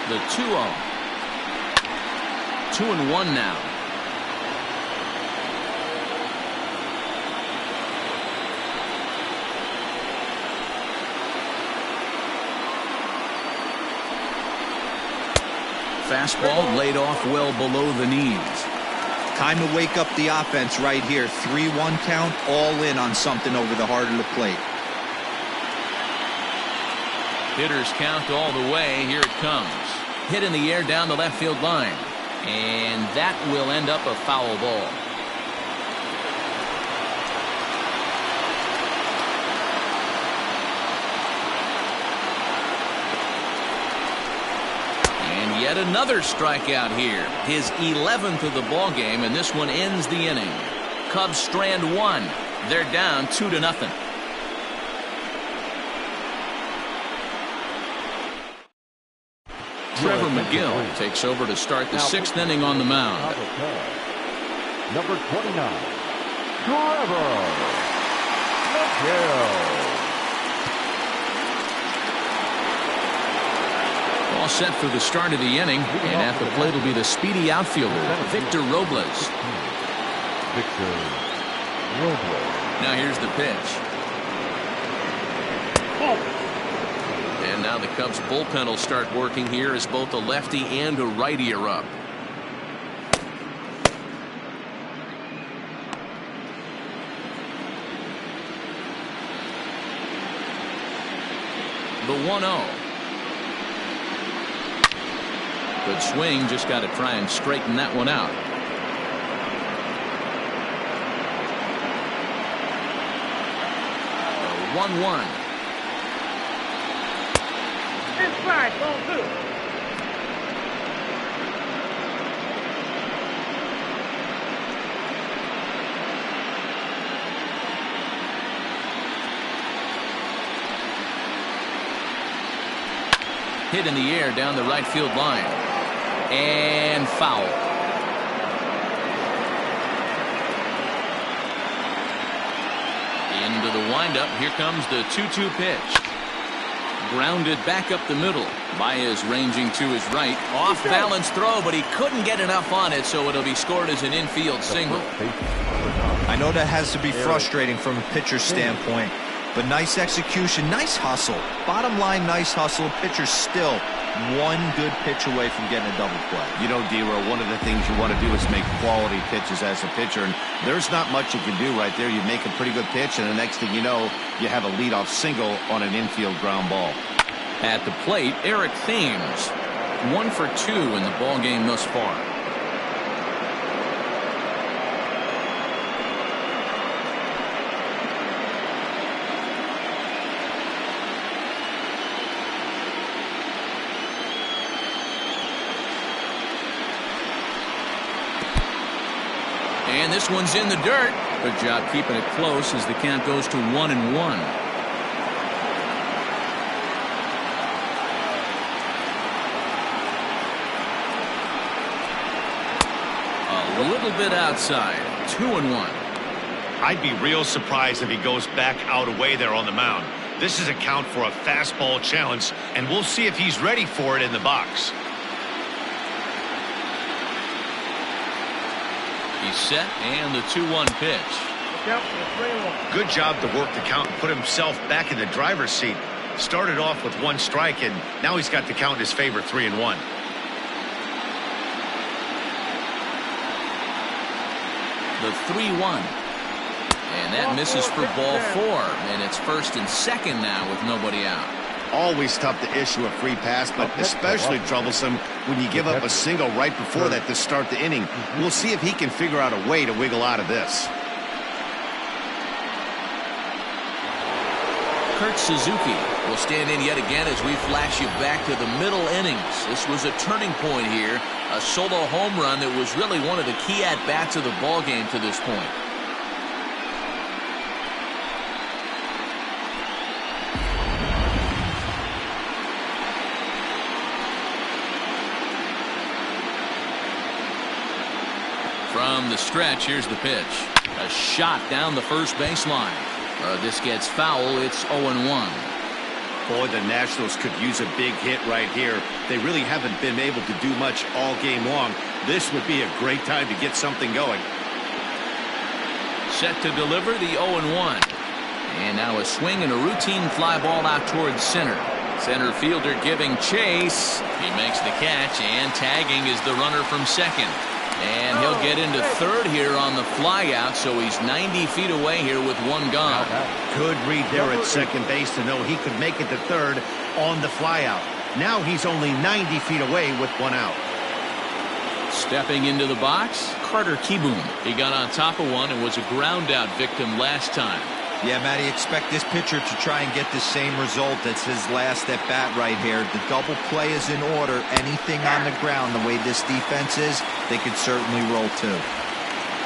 The 2-0. 2-1 now. Fastball laid off well below the knees. Time to wake up the offense right here. 3-1 count, all in on something over the heart of the plate. Hitters count all the way. Here it comes. Hit in the air down the left field line. And that will end up a foul ball. And yet another strikeout here. His 11th of the ball game, and this one ends the inning. Cubs strand 1. They're down 2-0. Trevor McGill takes over to start the 6th inning on the mound. Number 29, Trevor McGill. All set for the start of the inning, and at the plate will be the speedy outfielder, Victor Robles. Victor Robles. Now here's the pitch. And now the Cubs bullpen will start working here as both a lefty and a righty are up. The 1-0. Good swing, just got to try and straighten that one out. The 1-1. Inside, ball 2. Hit in the air down the right field line. And foul. Into the windup. Here comes the 2-2 pitch. Grounded back up the middle. Baez ranging to his right. Off balance throw, but he couldn't get enough on it, so it'll be scored as an infield single. I know that has to be frustrating from a pitcher's standpoint, but nice execution, nice hustle. Bottom line, nice hustle. Pitcher's still one good pitch away from getting a double play. You know, D-Row, one of the things you want to do is make quality pitches as a pitcher, and there's not much you can do right there. You make a pretty good pitch, and the next thing you know, you have a leadoff single on an infield ground ball. At the plate, Eric Thames. 1 for 2 in the ball game thus far. And this one's in the dirt. Good job keeping it close as the count goes to 1-1. A little bit outside. 2-1. I'd be real surprised if he goes back out away there on the mound. This is a count for a fastball challenge, and we'll see if he's ready for it in the box. He's set, and the 2-1 pitch. Good job to work the count and put himself back in the driver's seat. Started off with 1 strike, and now he's got the count in his favor, 3-1. The 3-1. And that misses for ball 4. And it's 1st and 2nd now with nobody out. Always tough to issue a free pass, but especially troublesome when you give up a single right before that to start the inning. We'll see if he can figure out a way to wiggle out of this. Kurt Suzuki will stand in yet again as we flash you back to the middle innings. This was a turning point here. A solo home run that was really one of the key at-bats of the ball game to this point. From the stretch, here's the pitch. A shot down the first baseline. This gets foul. It's 0-1. Boy, the Nationals could use a big hit right here. They really haven't been able to do much all game long. This would be a great time to get something going. Set to deliver the 0-1. And now a swing and a routine fly ball out towards center. Center fielder giving chase. He makes the catch, and tagging is the runner from second. And he'll get into third here on the fly out, so he's 90 feet away here with 1 gone. Good read there at second base to know he could make it to third on the fly out. Now he's only 90 feet away with 1 out. Stepping into the box, Carter Kieboom. He got on top of one and was a ground out victim last time. Yeah, Matty, expect this pitcher to try and get the same result as his last at bat right here. The double play is in order. Anything on the ground, the way this defense is, they could certainly roll too.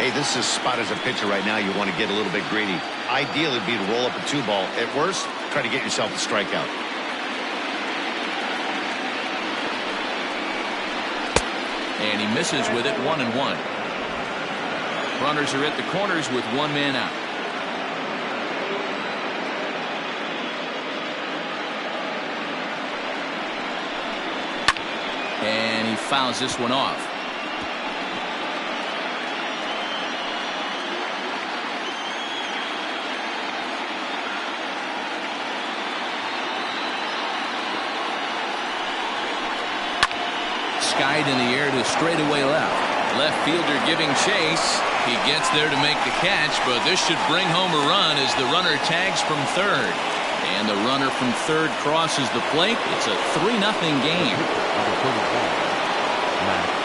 Hey, this is a spot as a pitcher right now you want to get a little bit greedy. Ideally, it'd be to roll up a 2-ball. At worst, try to get yourself a strikeout. And he misses with it, 1-1. Runners are at the corners with 1 man out. And he fouls this one off. Skied in the air to straightaway left. Left fielder giving chase. He gets there to make the catch, but this should bring home a run as the runner tags from third. And the runner from third crosses the plate. It's a 3-0 game.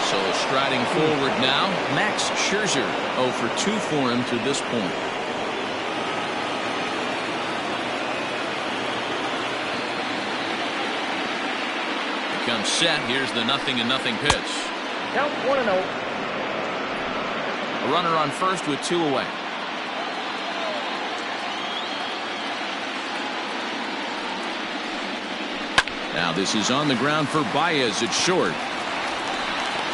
So striding forward now, Max Scherzer. 0 for 2 for him to this point. Comes set. Here's the 0-0 pitch. Count 1-0. A runner on first with 2 away. Now this is on the ground for Baez at short.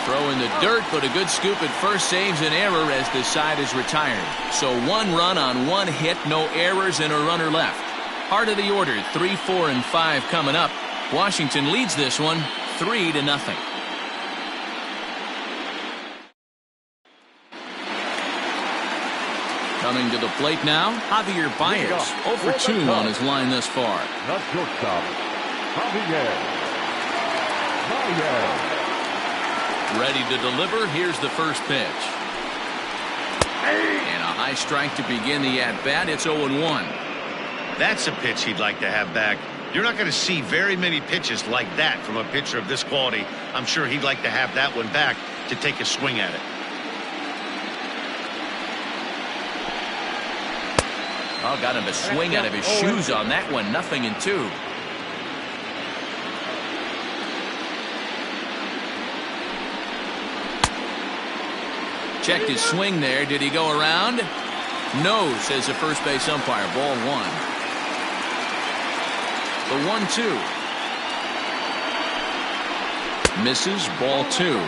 Throw in the dirt, but a good scoop at first saves an error as the side is retired. So 1 run on 1 hit, no errors, and a runner left. Heart of the order, 3, 4, and 5 coming up. Washington leads this one 3-0. Coming to the plate now, Javier Baez. 0 for 2 on his line thus far. Not shortstop, Javier Baez. Ready to deliver. Here's the first pitch. And a high strike to begin the at-bat. It's 0-1. That's a pitch he'd like to have back. You're not going to see very many pitches like that from a pitcher of this quality. I'm sure he'd like to have that one back to take a swing at it. Oh, got him a swing out of his shoes on that one. 0-2. Checked his swing there. Did he go around? No, says the first base umpire. Ball 1. The 1-2. Misses. Ball 2.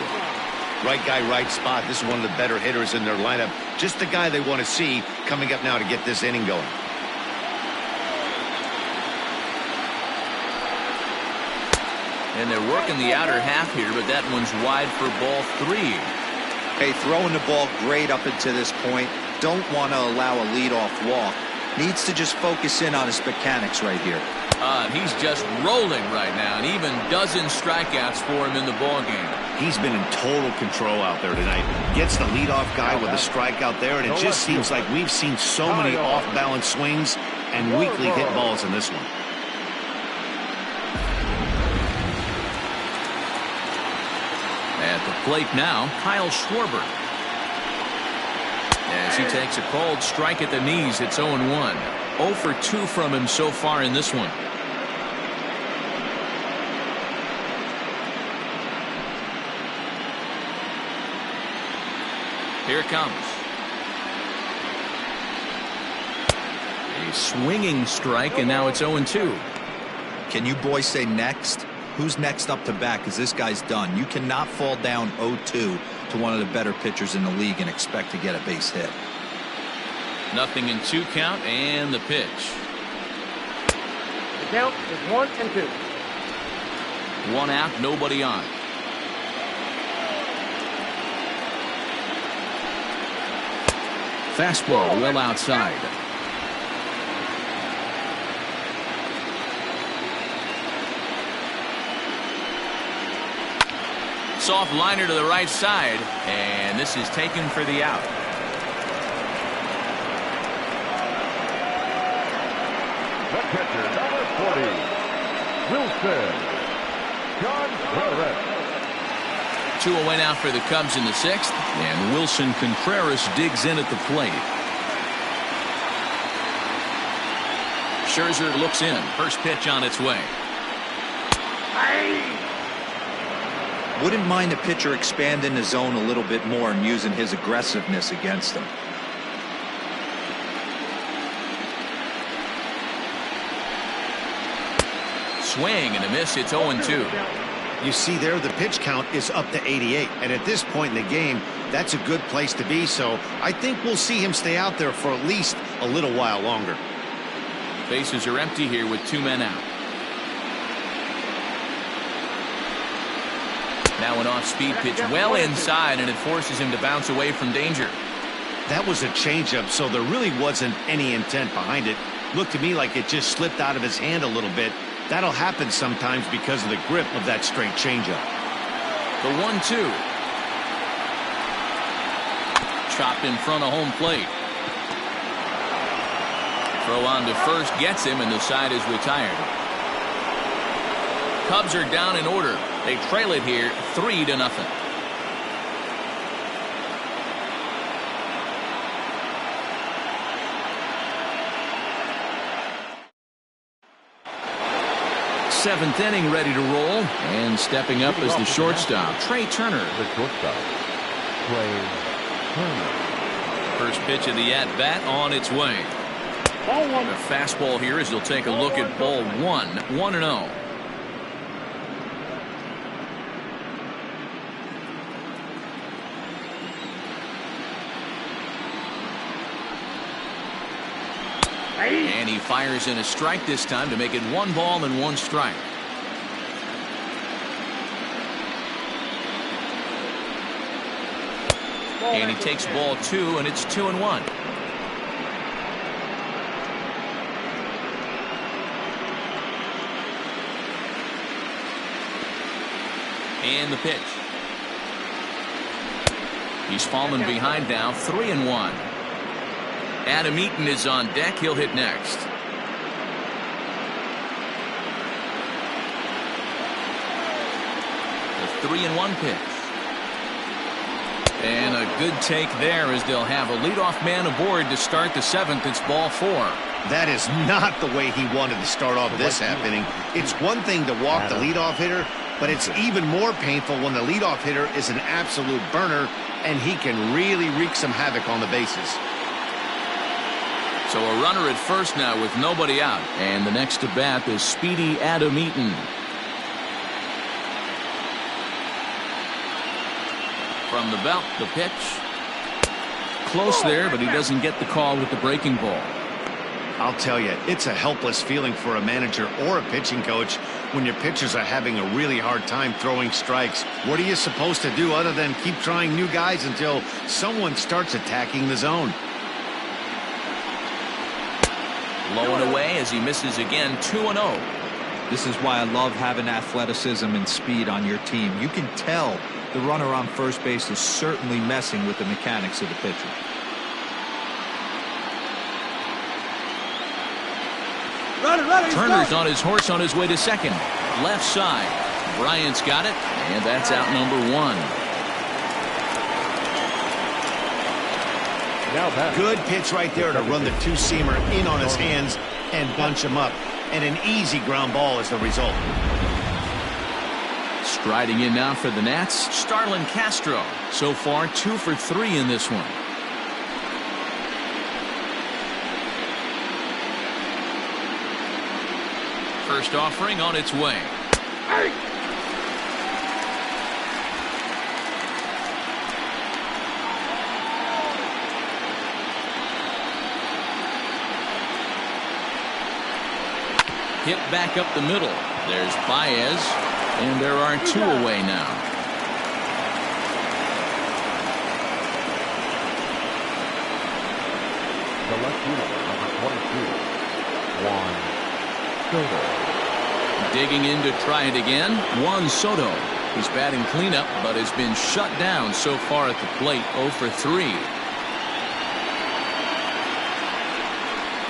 Right guy, right spot. This is one of the better hitters in their lineup. Just the guy they want to see coming up now to get this inning going. And they're working the outer half here, but that one's wide for ball 3. Hey, throwing the ball great up until this point. Don't want to allow a leadoff walk. Needs to just focus in on his mechanics right here. He's just rolling right now, and even dozen strikeouts for him in the ball game. He's been in total control out there tonight. Gets the leadoff guy with a strikeout there, and it just seems like we've seen so many off-balance swings and weakly hit balls in this one. At the plate now, Kyle Schwarber. As he takes a called strike at the knees, it's 0-1. 0 for 2 from him so far in this one. Here it comes. A swinging strike, and now it's 0-2. Can you boys say next? Who's next up to bat? Because this guy's done. You cannot fall down 0-2 to one of the better pitchers in the league and expect to get a base hit. 0-2 count, and the pitch. The count is 1-2. 1 out, nobody on. Fastball well outside. Soft liner to the right side, and this is taken for the out. The catcher, number 40, Wilson Contreras. 2 away now for the Cubs in the 6th, and Wilson Contreras digs in at the plate. Scherzer looks in. First pitch on its way. Wouldn't mind a pitcher expanding the zone a little bit more and using his aggressiveness against him. Swing and a miss. It's 0-2. You see there, the pitch count is up to 88. And at this point in the game, that's a good place to be. So I think we'll see him stay out there for at least a little while longer. Bases are empty here with 2 men out. Now an off-speed pitch well inside, and it forces him to bounce away from danger. That was a changeup, so there really wasn't any intent behind it. Looked to me like it just slipped out of his hand a little bit. That'll happen sometimes because of the grip of that straight changeup. The 1-2. Chopped in front of home plate. Throw on to first gets him, and the side is retired. Cubs are down in order. They trail it here 3-0. Seventh inning ready to roll, and stepping up as the shortstop, Trey Turner. The shortstop, Trey Turner. First pitch of the at-bat on its way. The fastball here as he'll take a look at ball 1, 1-0. And he fires in a strike this time to make it 1 ball and 1 strike. And he takes ball 2, and it's 2-1. And the pitch. He's fallen behind now, 3-1. Adam Eaton is on deck. He'll hit next. 3-1 pitch. And a good take there as they'll have a leadoff man aboard to start the 7th. It's ball 4. That is not the way he wanted to start off this half inning. It's one thing to walk the leadoff hitter, but it's even more painful when the leadoff hitter is an absolute burner and he can really wreak some havoc on the bases. So a runner at first now with nobody out. And the next to bat is Speedy Adam Eaton. From the belt, the pitch. Close there, but he doesn't get the call with the breaking ball. I'll tell you, it's a helpless feeling for a manager or a pitching coach when your pitchers are having a really hard time throwing strikes. What are you supposed to do other than keep trying new guys until someone starts attacking the zone? Low and away as he misses again. 2-0. This is why I love having athleticism and speed on your team. You can tell the runner on first base is certainly messing with the mechanics of the pitcher. Turner's on his horse on his way to second. Left side. Bryant's got it, and that's out number 1. Good pitch right there to run the two-seamer in on his hands and bunch him up. And an easy ground ball is the result. Striding in now for the Nats, Starlin Castro. So far 2 for 3 in this one. First offering on its way. Hit back up the middle. There's Baez, and there are 2 away now. The left fielder, number 22, Juan Soto. Digging in to try it again, Juan Soto. He's batting cleanup, but has been shut down so far at the plate. 0 for 3.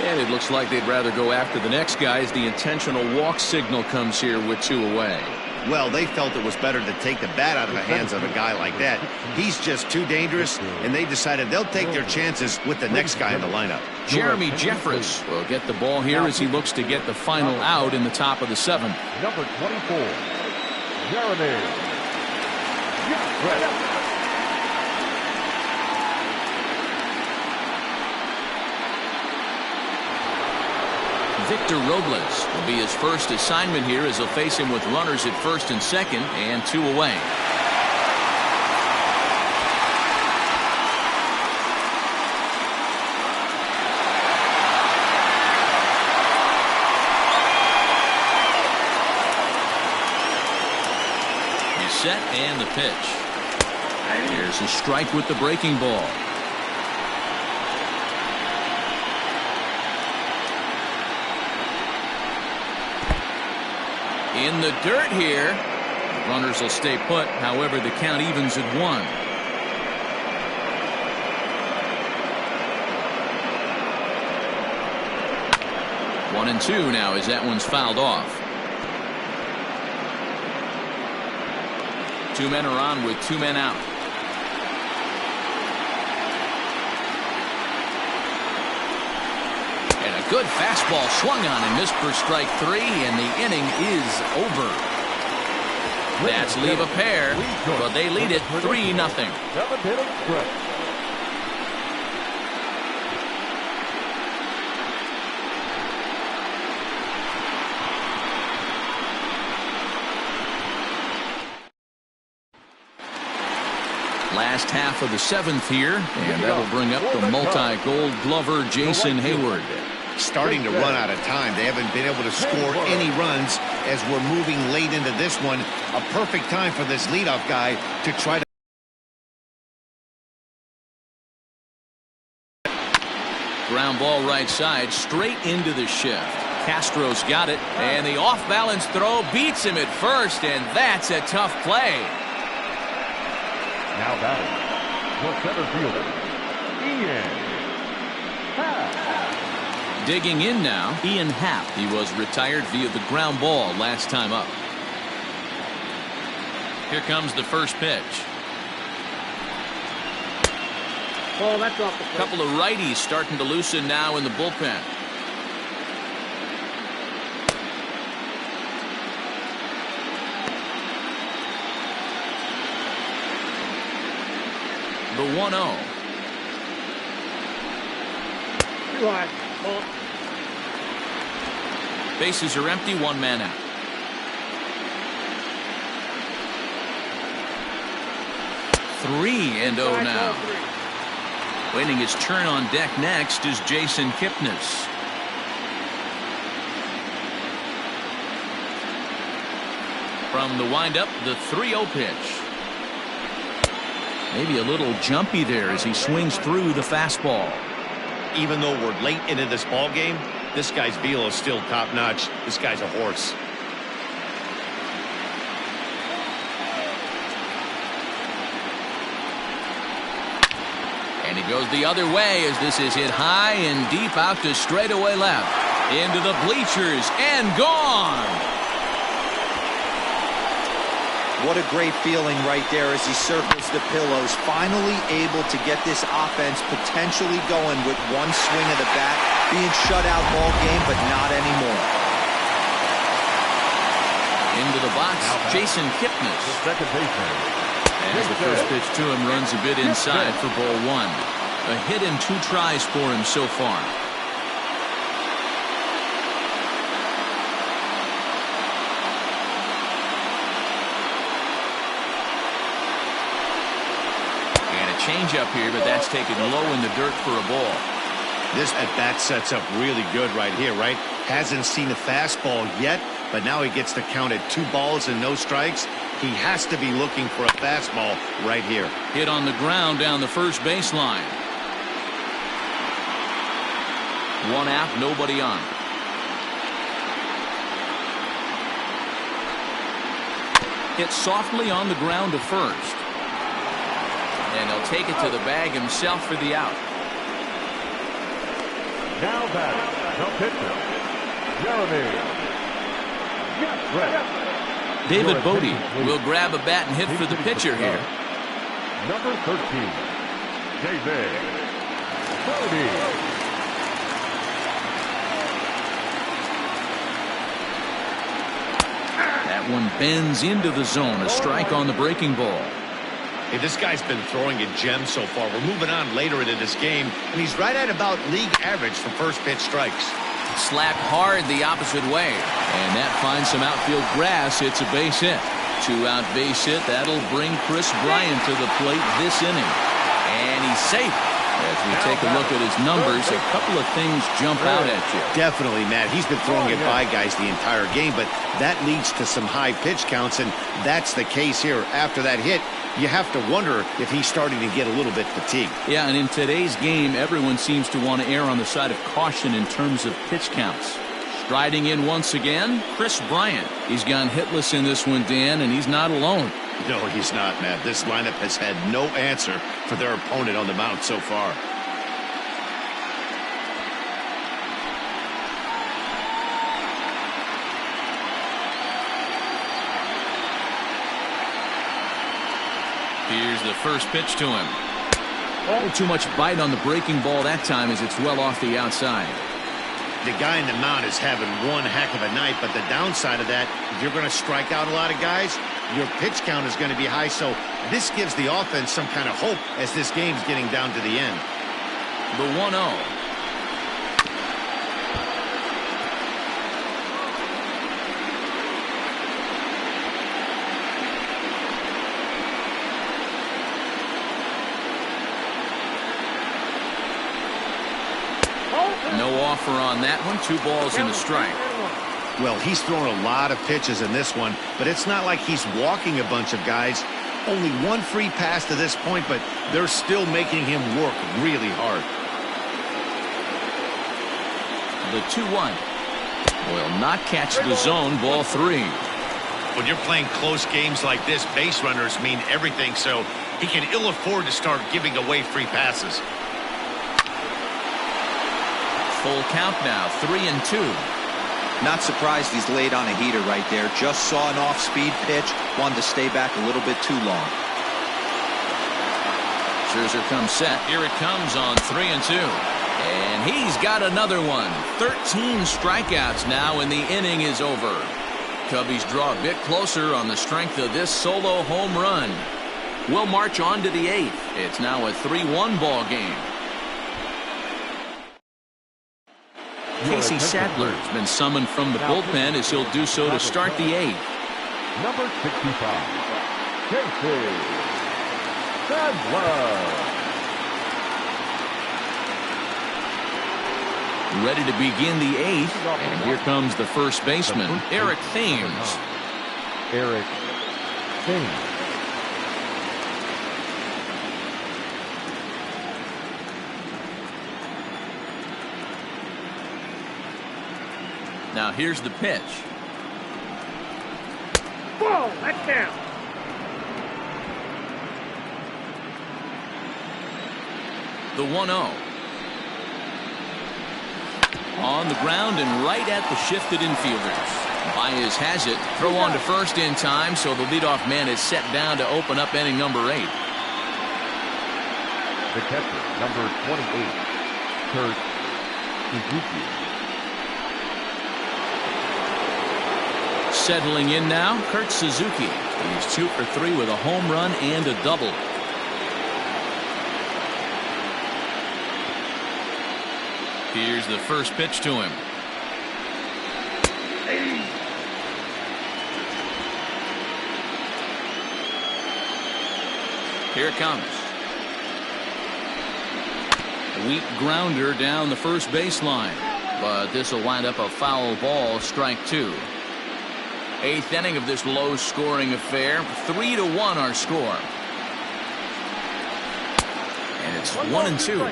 And it looks like they'd rather go after the next guy as the intentional walk signal comes here with 2 away. Well, they felt it was better to take the bat out of the hands of a guy like that. He's just too dangerous, and they decided they'll take their chances with the next guy in the lineup. Jeremy Jeffress will get the ball here as he looks to get the final out in the top of the 7th. Number 24, Jeremy Jeffress. Victor Robles will be his first assignment here as he'll face him with runners at first and second and 2 away. He's set and the pitch. Here's a strike with the breaking ball. In the dirt here. Runners will stay put. However, the count evens at 1. One and 2 now as that one's fouled off. 2 men are on with 2 men out. Good fastball swung on and missed for strike 3, and the inning is over. Nats leave a pair, but they lead it 3-0. Last half of the 7th here, and that'll bring up the multi-gold glover Jason Hayward. Starting to run out of time. They haven't been able to score any runs as we're moving late into this one. A perfect time for this leadoff guy to try to. Ground ball right side, straight into the shift. Castro's got it, and the off-balance throw beats him at first, and that's a tough play. Now batting, the center fielder, Ian Happ. Digging in now, Ian Happ. He was retired via the ground ball last time up. Here comes the first pitch. Ball, that's off the plate. Couple of righties starting to loosen now in the bullpen. The 1-0. Too high. Ball. Bases are empty, one man out. Three and 0 now. Waiting his turn on deck next is Jason Kipnis. From the windup, the 3-0 pitch. Maybe a little jumpy there as he swings through the fastball. Even though we're late into this ball game, this guy's velo is still top notch. This guy's a horse. And he goes the other way as this is hit high and deep out to straightaway left. Into the bleachers and gone. What a great feeling right there as he circles the pillows. Finally able to get this offense potentially going with one swing of the bat. Being shut out all game, but not anymore. Into the box, Jason Kipnis. Second baseman. As the first pitch to him runs a bit inside for ball one. A hit and 2 tries for him so far. Change up here, but that's taken low in the dirt for a ball. This at-bat sets up really good right here, right? Hasn't seen a fastball yet, but now he gets to count at 2 balls and no strikes. He has to be looking for a fastball right here. Hit on the ground down the first baseline. 1 out, nobody on. Hit softly on the ground to first. And he'll take it to the bag himself for the out. Now batting, the pitcher, Jeremy. David Bodie will grab a bat and hit for the pitcher here. Number 13, David Bodie. That one bends into the zone. A strike on the breaking ball. Hey, this guy's been throwing a gem so far. We're moving on later into this game, and he's right at about league average for first pitch strikes. Slapped hard the opposite way, and that finds some outfield grass. It's a base hit. 2-out base hit. That'll bring Chris Bryant to the plate this inning, and he's safe. As we take a look at his numbers, a couple of things jump out at you. Definitely, Matt. He's been throwing it by guys the entire game, but that leads to some high pitch counts, and that's the case here. After that hit, you have to wonder if he's starting to get a little bit fatigued. Yeah, and in today's game, everyone seems to want to err on the side of caution in terms of pitch counts. Striding in once again, Chris Bryant. He's gone hitless in this one, Dan, and he's not alone. No, he's not, Matt. This lineup has had no answer for their opponent on the mound so far. Here's the first pitch to him. Oh, too much bite on the breaking ball that time as it's well off the outside. The guy in the mound is having one heck of a night, but the downside of that, if you're going to strike out a lot of guys, your pitch count is going to be high, so this gives the offense some kind of hope as this game's getting down to the end. The 1-0. No offer on that one. 2 balls and a strike. Well, he's thrown a lot of pitches in this one, but it's not like he's walking a bunch of guys. Only 1 free pass to this point, but they're still making him work really hard. The 2-1 will not catch the zone. Ball 3. When you're playing close games like this, base runners mean everything, so he can ill afford to start giving away free passes. Full count now, 3-2. Not surprised he's laid on a heater right there. Just saw an off-speed pitch. Wanted to stay back a little bit too long. Scherzer comes set. Here it comes on 3-2. And he's got another one. 13 strikeouts now, and the inning is over. Cubbies draw a bit closer on the strength of this solo home run. We'll march on to the 8th. It's now a 3-1 ball game. Casey Sadler has been summoned from the bullpen as he'll do so to start the 8th. Number 65, Casey Sadler. Ready to begin the 8th, and here comes the first baseman, Eric Thames. Eric Thames. Now here's the pitch. Whoa, that's down. The 1-0. On the ground and right at the shifted infielders. Baez has it. Throw on to first in time, so the leadoff man is set down to open up inning number 8. The catcher, number 28, Kurt Suzuki. Settling in now, Kurt Suzuki. He's 2 for 3 with a home run and a double. Here's the first pitch to him. Here it comes. A weak grounder down the first baseline, but this will wind up a foul ball, strike 2. 8th inning of this low-scoring affair. 3-1 our score. And it's 1-2.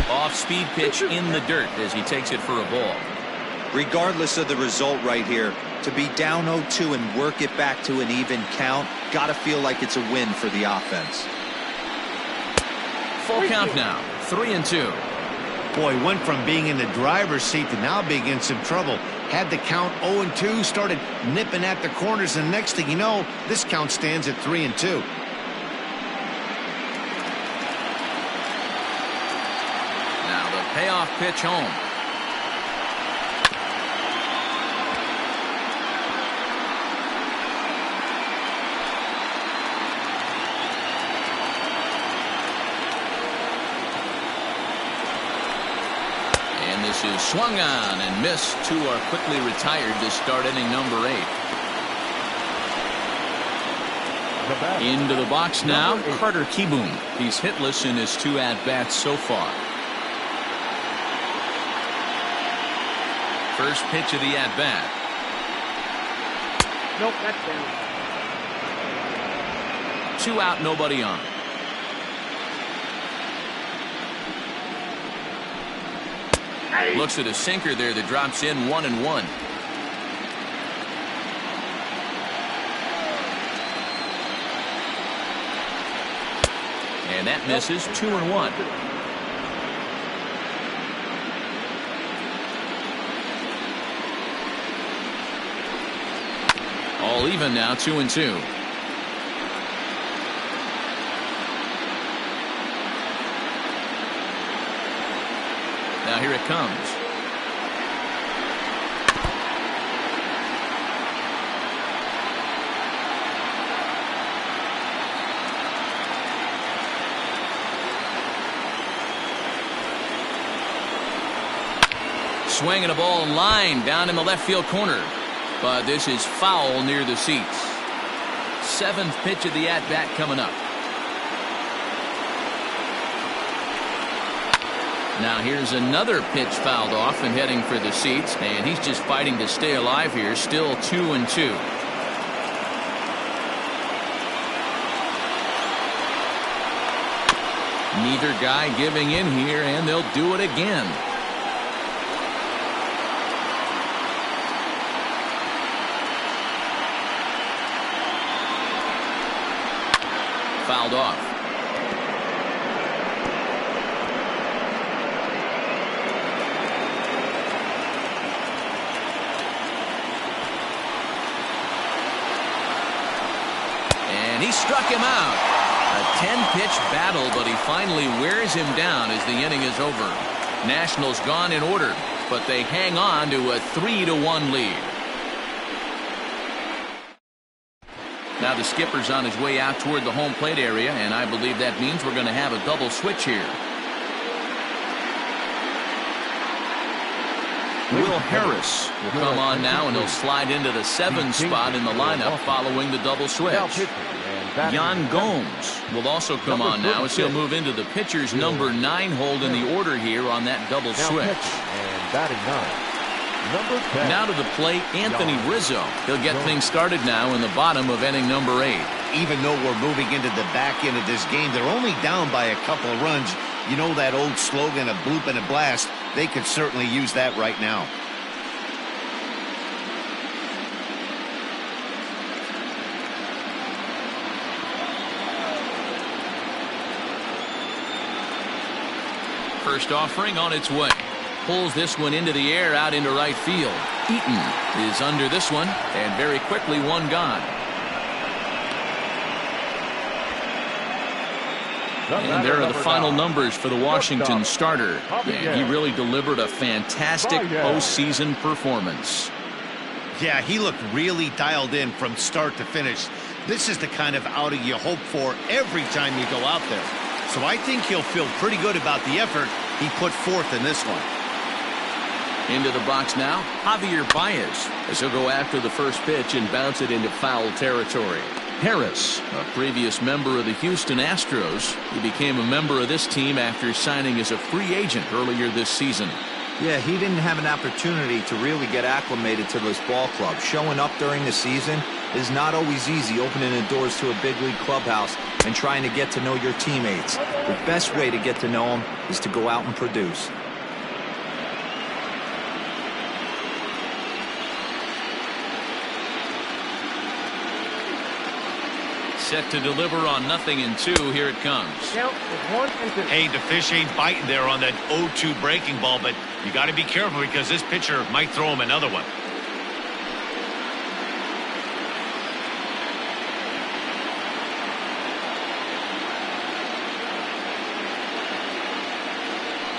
Off-speed pitch in the dirt as he takes it for a ball. Regardless of the result right here, to be down 0-2 and work it back to an even count, gotta feel like it's a win for the offense. Full count now, 3-2. Boy, went from being in the driver's seat to now being in some trouble. Had the count 0-2, started nipping at the corners, and next thing you know, this count stands at 3-2. Now the payoff pitch home. This is swung on and missed. 2 are quickly retired to start inning number 8. Into the box now, Carter Kieboom. He's hitless in his 2 at-bats so far. First pitch of the at-bat. Nope, that's down. 2 out, nobody on. Looks at a sinker there that drops in 1-1. And that misses. 2-1. All even now, 2-2. Now here it comes. Swinging a ball line down in the left field corner, but this is foul near the seats. 7th pitch of the at-bat coming up. Now here's another pitch fouled off and heading for the seats, and he's just fighting to stay alive here. Still 2-2. Neither guy giving in here, and they'll do it again. Fouled off. out. A 10-pitch battle, but he finally wears him down as the inning is over. Nationals gone in order, but they hang on to a 3-1 lead. Now the skipper's on his way out toward the home plate area, and I believe that means we're going to have a double switch here. Will Harris will come on now, and he'll slide into the 7 spot in the lineup following the double switch. Yan Gomes will also come on now as he'll move into the pitcher's number 9 hold in the order here on that double switch. Now to the plate, Anthony Rizzo. He'll get things started now in the bottom of inning number 8. Even though we're moving into the back end of this game, they're only down by a couple of runs. You know that old slogan, a bloop and a blast. They could certainly use that right now. First offering on its way. Pulls this one into the air out into right field. Eaton is under this one, and very quickly one gone. And there are the final numbers for the Washington starter. And he really delivered a fantastic postseason performance. Yeah, he looked really dialed in from start to finish. This is the kind of outing you hope for every time you go out there. So I think he'll feel pretty good about the effort he put forth in this one. Into the box now, Javier Baez, as he'll go after the first pitch and bounce it into foul territory. Harris, a previous member of the Houston Astros, he became a member of this team after signing as a free agent earlier this season. Yeah, he didn't have an opportunity to really get acclimated to this ball club. Showing up during the season is not always easy, opening the doors to a big league clubhouse and trying to get to know your teammates. The best way to get to know them is to go out and produce. Set to deliver on 0-2. Here it comes. Count is 1-2. Hey, the fish ain't biting there on that 0-2 breaking ball, but you got to be careful because this pitcher might throw him another one.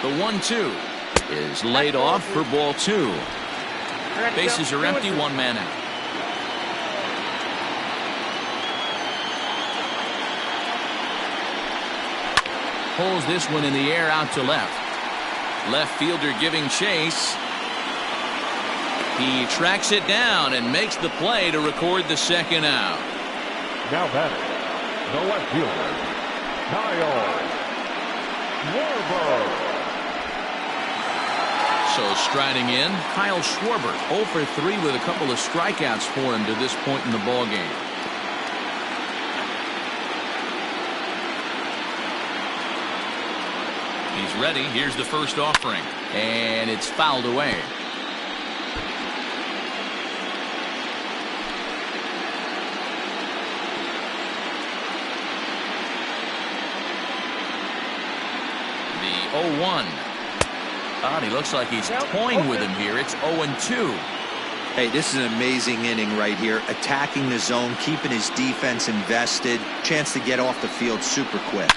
The 1-2 is laid off for ball 2. Bases are empty, 1 man out. Pulls this one in the air out to left. Left fielder giving chase. He tracks it down and makes the play to record the second out. Now batting, the left fielder, Kyle Schwarber. So striding in, Kyle Schwarber, 0 for 3 with a couple of strikeouts for him to this point in the ballgame. He's ready. Here's the first offering. And it's fouled away. The 0-1. God, he looks like he's toying with him here. It's 0-2. Hey, this is an amazing inning right here. Attacking the zone, keeping his defense invested. Chance to get off the field super quick.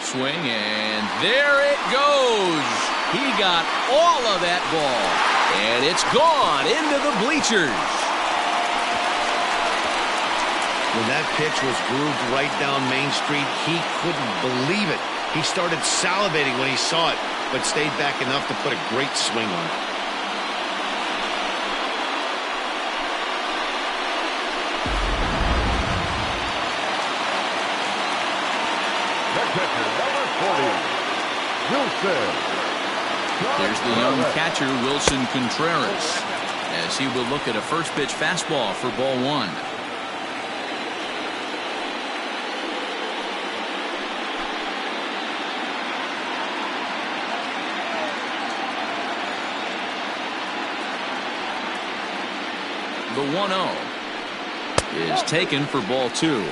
Swing, and there it goes. He got all of that ball, and it's gone into the bleachers. When that pitch was grooved right down Main Street, he couldn't believe it. He started salivating when he saw it, but stayed back enough to put a great swing on it. There's the young catcher, Wilson Contreras, as he will look at a first pitch fastball for ball 1. The 1-0 is taken for ball 2.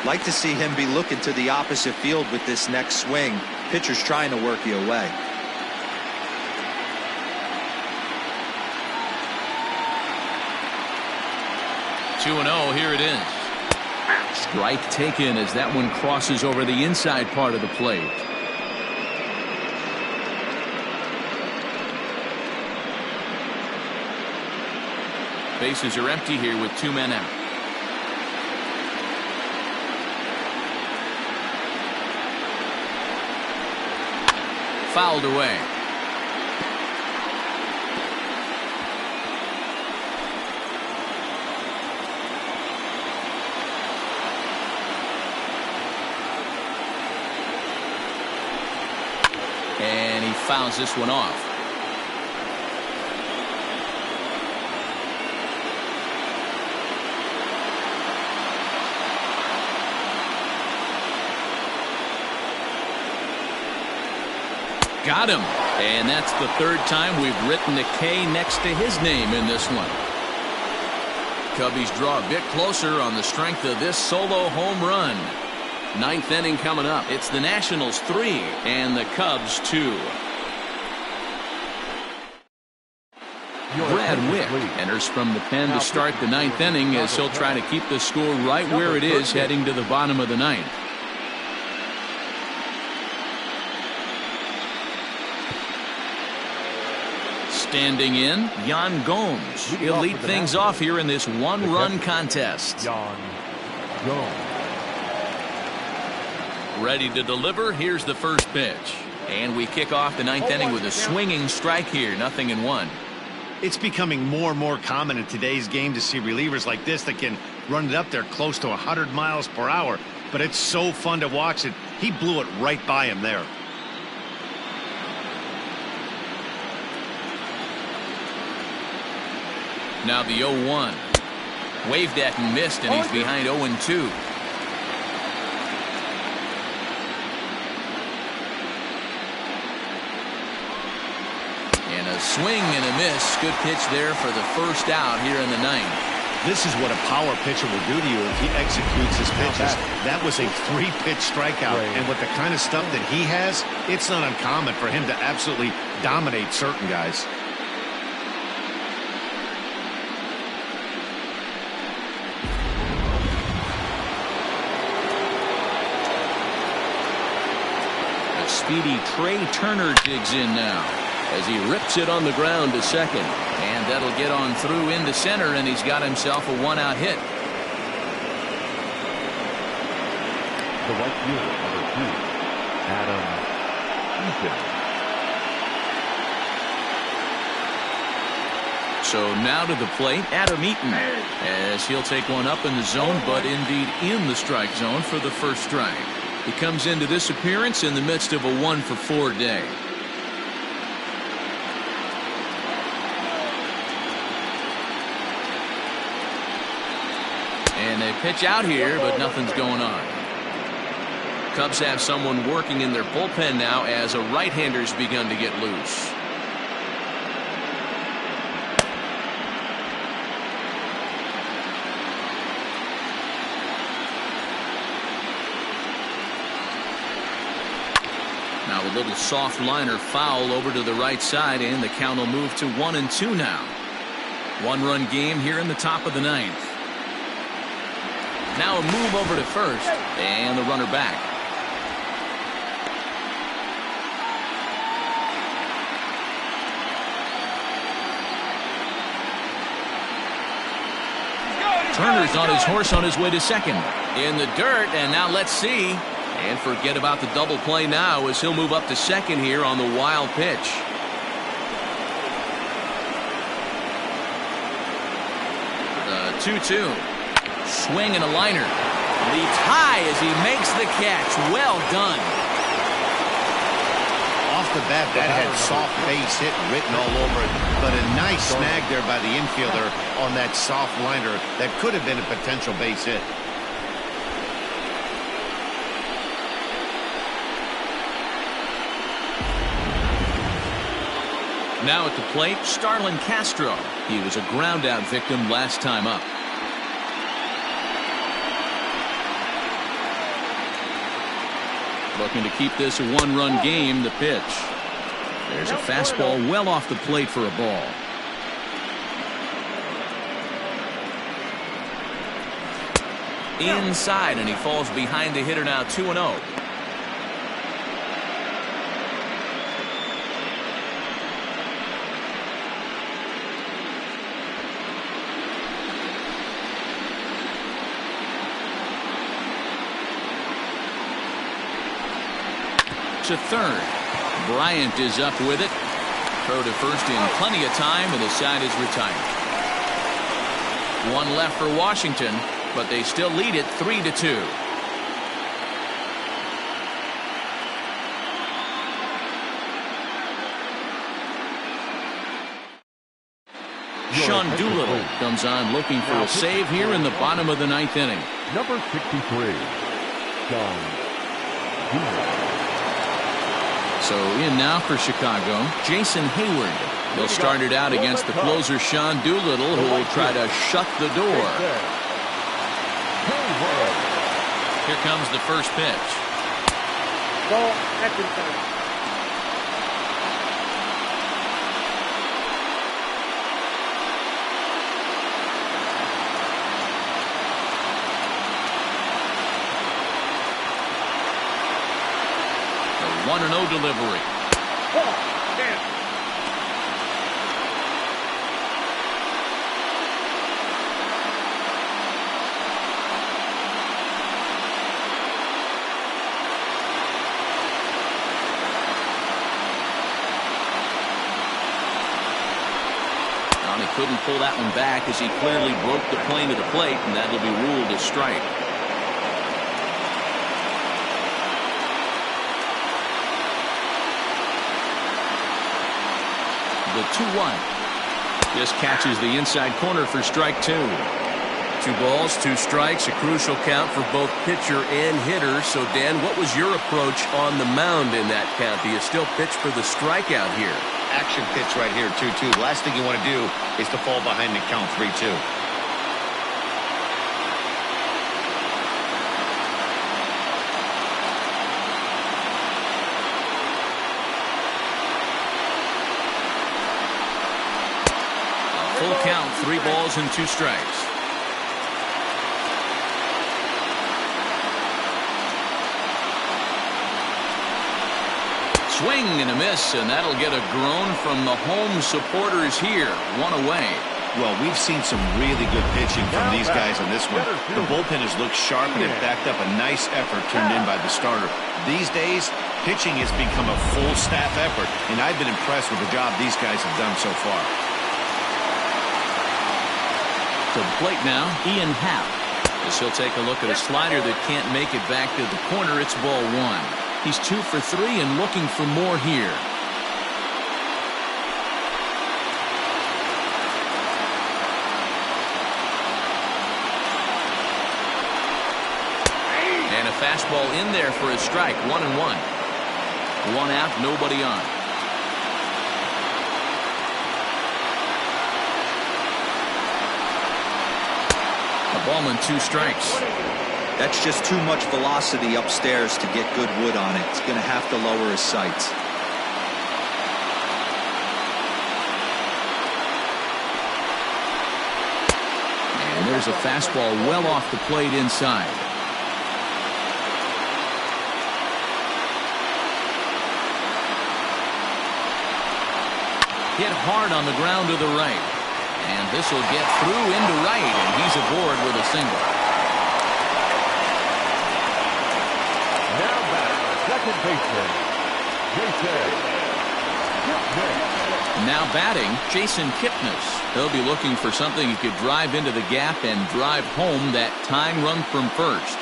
Like to see him be looking to the opposite field with this next swing. Pitcher's trying to work you away. Two 2-0, here it is. Strike taken as that one crosses over the inside part of the plate. Bases are empty here with 2 men out. Fouled away. And he fouls this one off. Got him. And that's the 3rd time we've written a K next to his name in this one. Cubbies draw a bit closer on the strength of this solo home run. 9th inning coming up. It's the Nationals 3 and the Cubs 2. Brad Wick enters from the pen to start the 9th inning as he'll try to keep the score right where it is heading to the bottom of the 9th. Standing in, Yan Gomes. He'll lead things off here in this 1-run contest. Yan Gomes. Ready to deliver. Here's the first pitch. And we kick off the 9th inning with a swinging strike here. 0-1. It's becoming more and more common in today's game to see relievers like this that can run it up there close to 100 miles per hour. But it's so fun to watch it. He blew it right by him there. Now the 0-1. Waved at and missed, and he's behind 0-2. And a swing and a miss. Good pitch there for the first out here in the 9th. This is what a power pitcher will do to you if he executes his pitches. That was a 3-pitch strikeout, and with the kind of stuff that he has, it's not uncommon for him to absolutely dominate certain guys. Speedy Trey Turner digs in now as he rips it on the ground to second, and that'll get on through into center, and he's got himself a 1-out hit. The right fielder, number 2, Adam Eaton. So now to the plate, Adam Eaton, as he'll take one up in the zone, but indeed in the strike zone for the first strike. He comes into this appearance in the midst of a 1-for-4 day. And they pitch out here, but nothing's going on. Cubs have someone working in their bullpen now as a right-hander's begun to get loose. Now a little soft liner foul over to the right side, and the count will move to 1-2 now. 1-run game here in the top of the 9th. Now a move over to first, and the runner back. Turner's on his horse on his way to second. In the dirt, and now let's see. And forget about the double play now as he'll move up to second here on the wild pitch. The 2-2. Swing and a liner. Leaps high as he makes the catch. Well done. Off the bat, that had soft base hit written all over it, but a nice snag there by the infielder on that soft liner that could have been a potential base hit. Now at the plate, Starlin Castro. He was a ground-out victim last time up. Looking to keep this a 1-run game. The pitch. There's a fastball well off the plate for a ball. inside, and he falls behind the hitter now 2-0. To third. Bryant is up with it. Throw to first in plenty of time, and the side is retired. One left for Washington, but they still lead it 3-2. Sean Doolittle comes on looking for a save here in the bottom of the ninth inning. Number 63, Sean Doolittle. So in now for Chicago, Jason Hayward. He'll start it out against the closer Sean Doolittle, who will try to shut the door. Here comes the first pitch. Ball, that's inside. The 1-0 delivery. Ball, down. He couldn't pull that one back as he clearly broke the plane of the plate, and that'll be ruled a strike. The 2-1 just catches the inside corner for strike two. 2 balls, 2 strikes, a crucial count for both pitcher and hitter. So, Dan, what was your approach on the mound in that count? Do you still pitch for the strikeout here? Action pitch right here, 2-2. The last thing you want to do is to fall behind the count 3-2. A full count, 3 balls and 2 strikes. Swing and a miss, and that'll get a groan from the home supporters here. 1 away. Well, we've seen some really good pitching from these guys on this one. The bullpen has looked sharp, and it backed up a nice effort turned in by the starter. These days, pitching has become a full staff effort, and I've been impressed with the job these guys have done so far. To the plate now, Ian Happ. As he'll take a look at a slider that can't make it back to the corner. It's ball 1. He's 2 for 3 and looking for more here. And a fastball in there for a strike. 1-1. 1 out, nobody on. A ball and 2 strikes. That's just too much velocity upstairs to get good wood on it. It's going to have to lower his sights. And there's a fastball well off the plate inside. Hit hard on the ground to the right. And this will get through into right, and he's aboard with a single. Second baseman, Jason Kipnis. Now batting, Jason Kipnis. He'll be looking for something he could drive into the gap and drive home that tying run from first.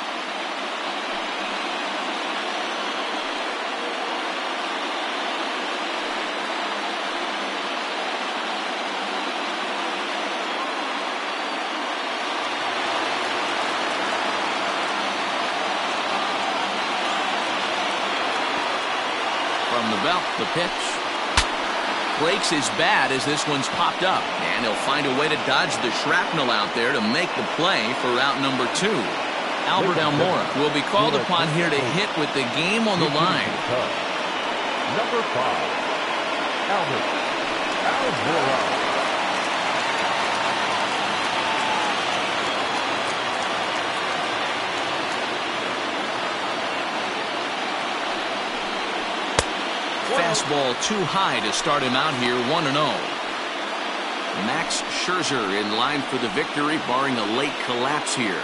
From the belt, the pitch. Breaks his bat as this one's popped up. And he'll find a way to dodge the shrapnel out there to make the play for out number 2. Albert Almora will be called upon here to hit with the game on the line. Number 5, Albert Almora. Fastball too high to start him out here 1-0. Max Scherzer in line for the victory, barring a late collapse here.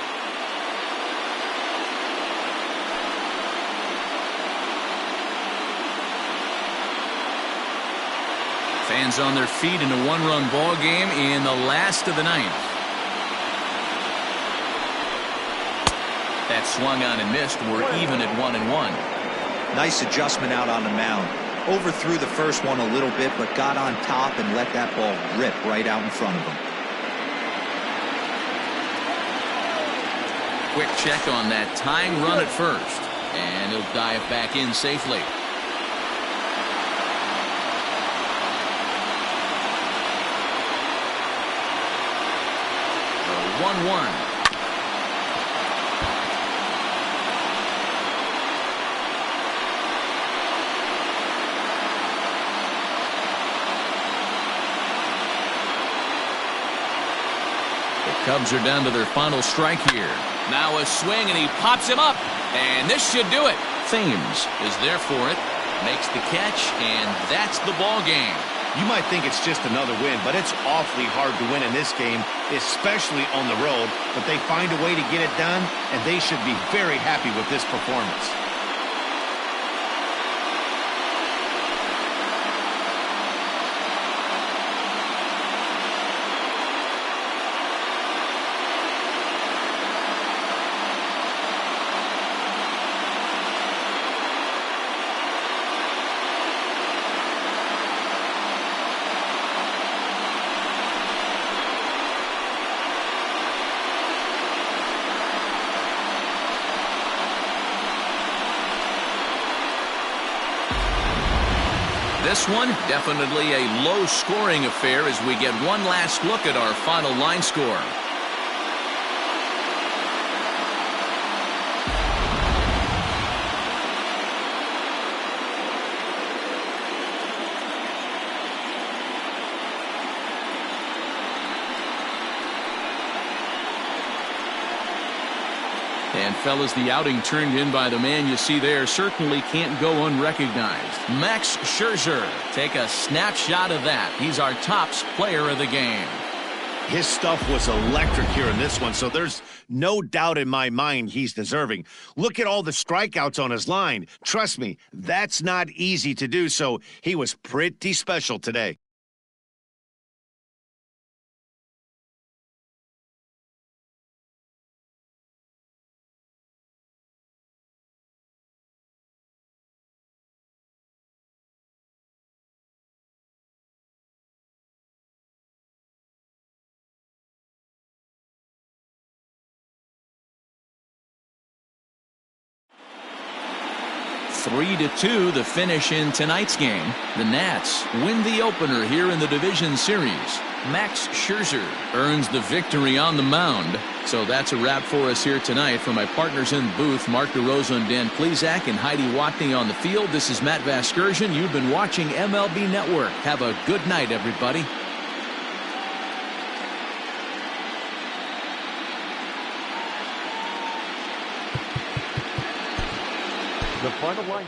Fans on their feet in a one-run ball game in the last of the ninth. That swung on and missed. We're even at 1-1. Nice adjustment out on the mound. Overthrew the first one a little bit, but got on top and let that ball rip right out in front of him. Quick check on that tying run at first, and he'll dive back in safely. 1-1. Cubs are down to their final strike here. Now a swing, and he pops him up. And this should do it. Thames is there for it. Makes the catch, and that's the ball game. You might think it's just another win, but it's awfully hard to win in this game, especially on the road. But they find a way to get it done, and they should be very happy with this performance. This one, definitely a low-scoring affair as we get one last look at our final line score. And fellas, the outing turned in by the man you see there certainly can't go unrecognized. Max Scherzer. Take a snapshot of that. He's our tops player of the game. His stuff was electric here in this one, so there's no doubt in my mind he's deserving. Look at all the strikeouts on his line. Trust me, that's not easy to do, so he was pretty special today. Three to 2, the finish in tonight's game. The Nats win the opener here in the division series. Max Scherzer earns the victory on the mound. So that's a wrap for us here tonight. For my partners in the booth, Mark DeRosa and Dan Plesac, and Heidi Watney on the field, this is Matt Vasgersian. You've been watching MLB Network. Have a good night, everybody. The final line.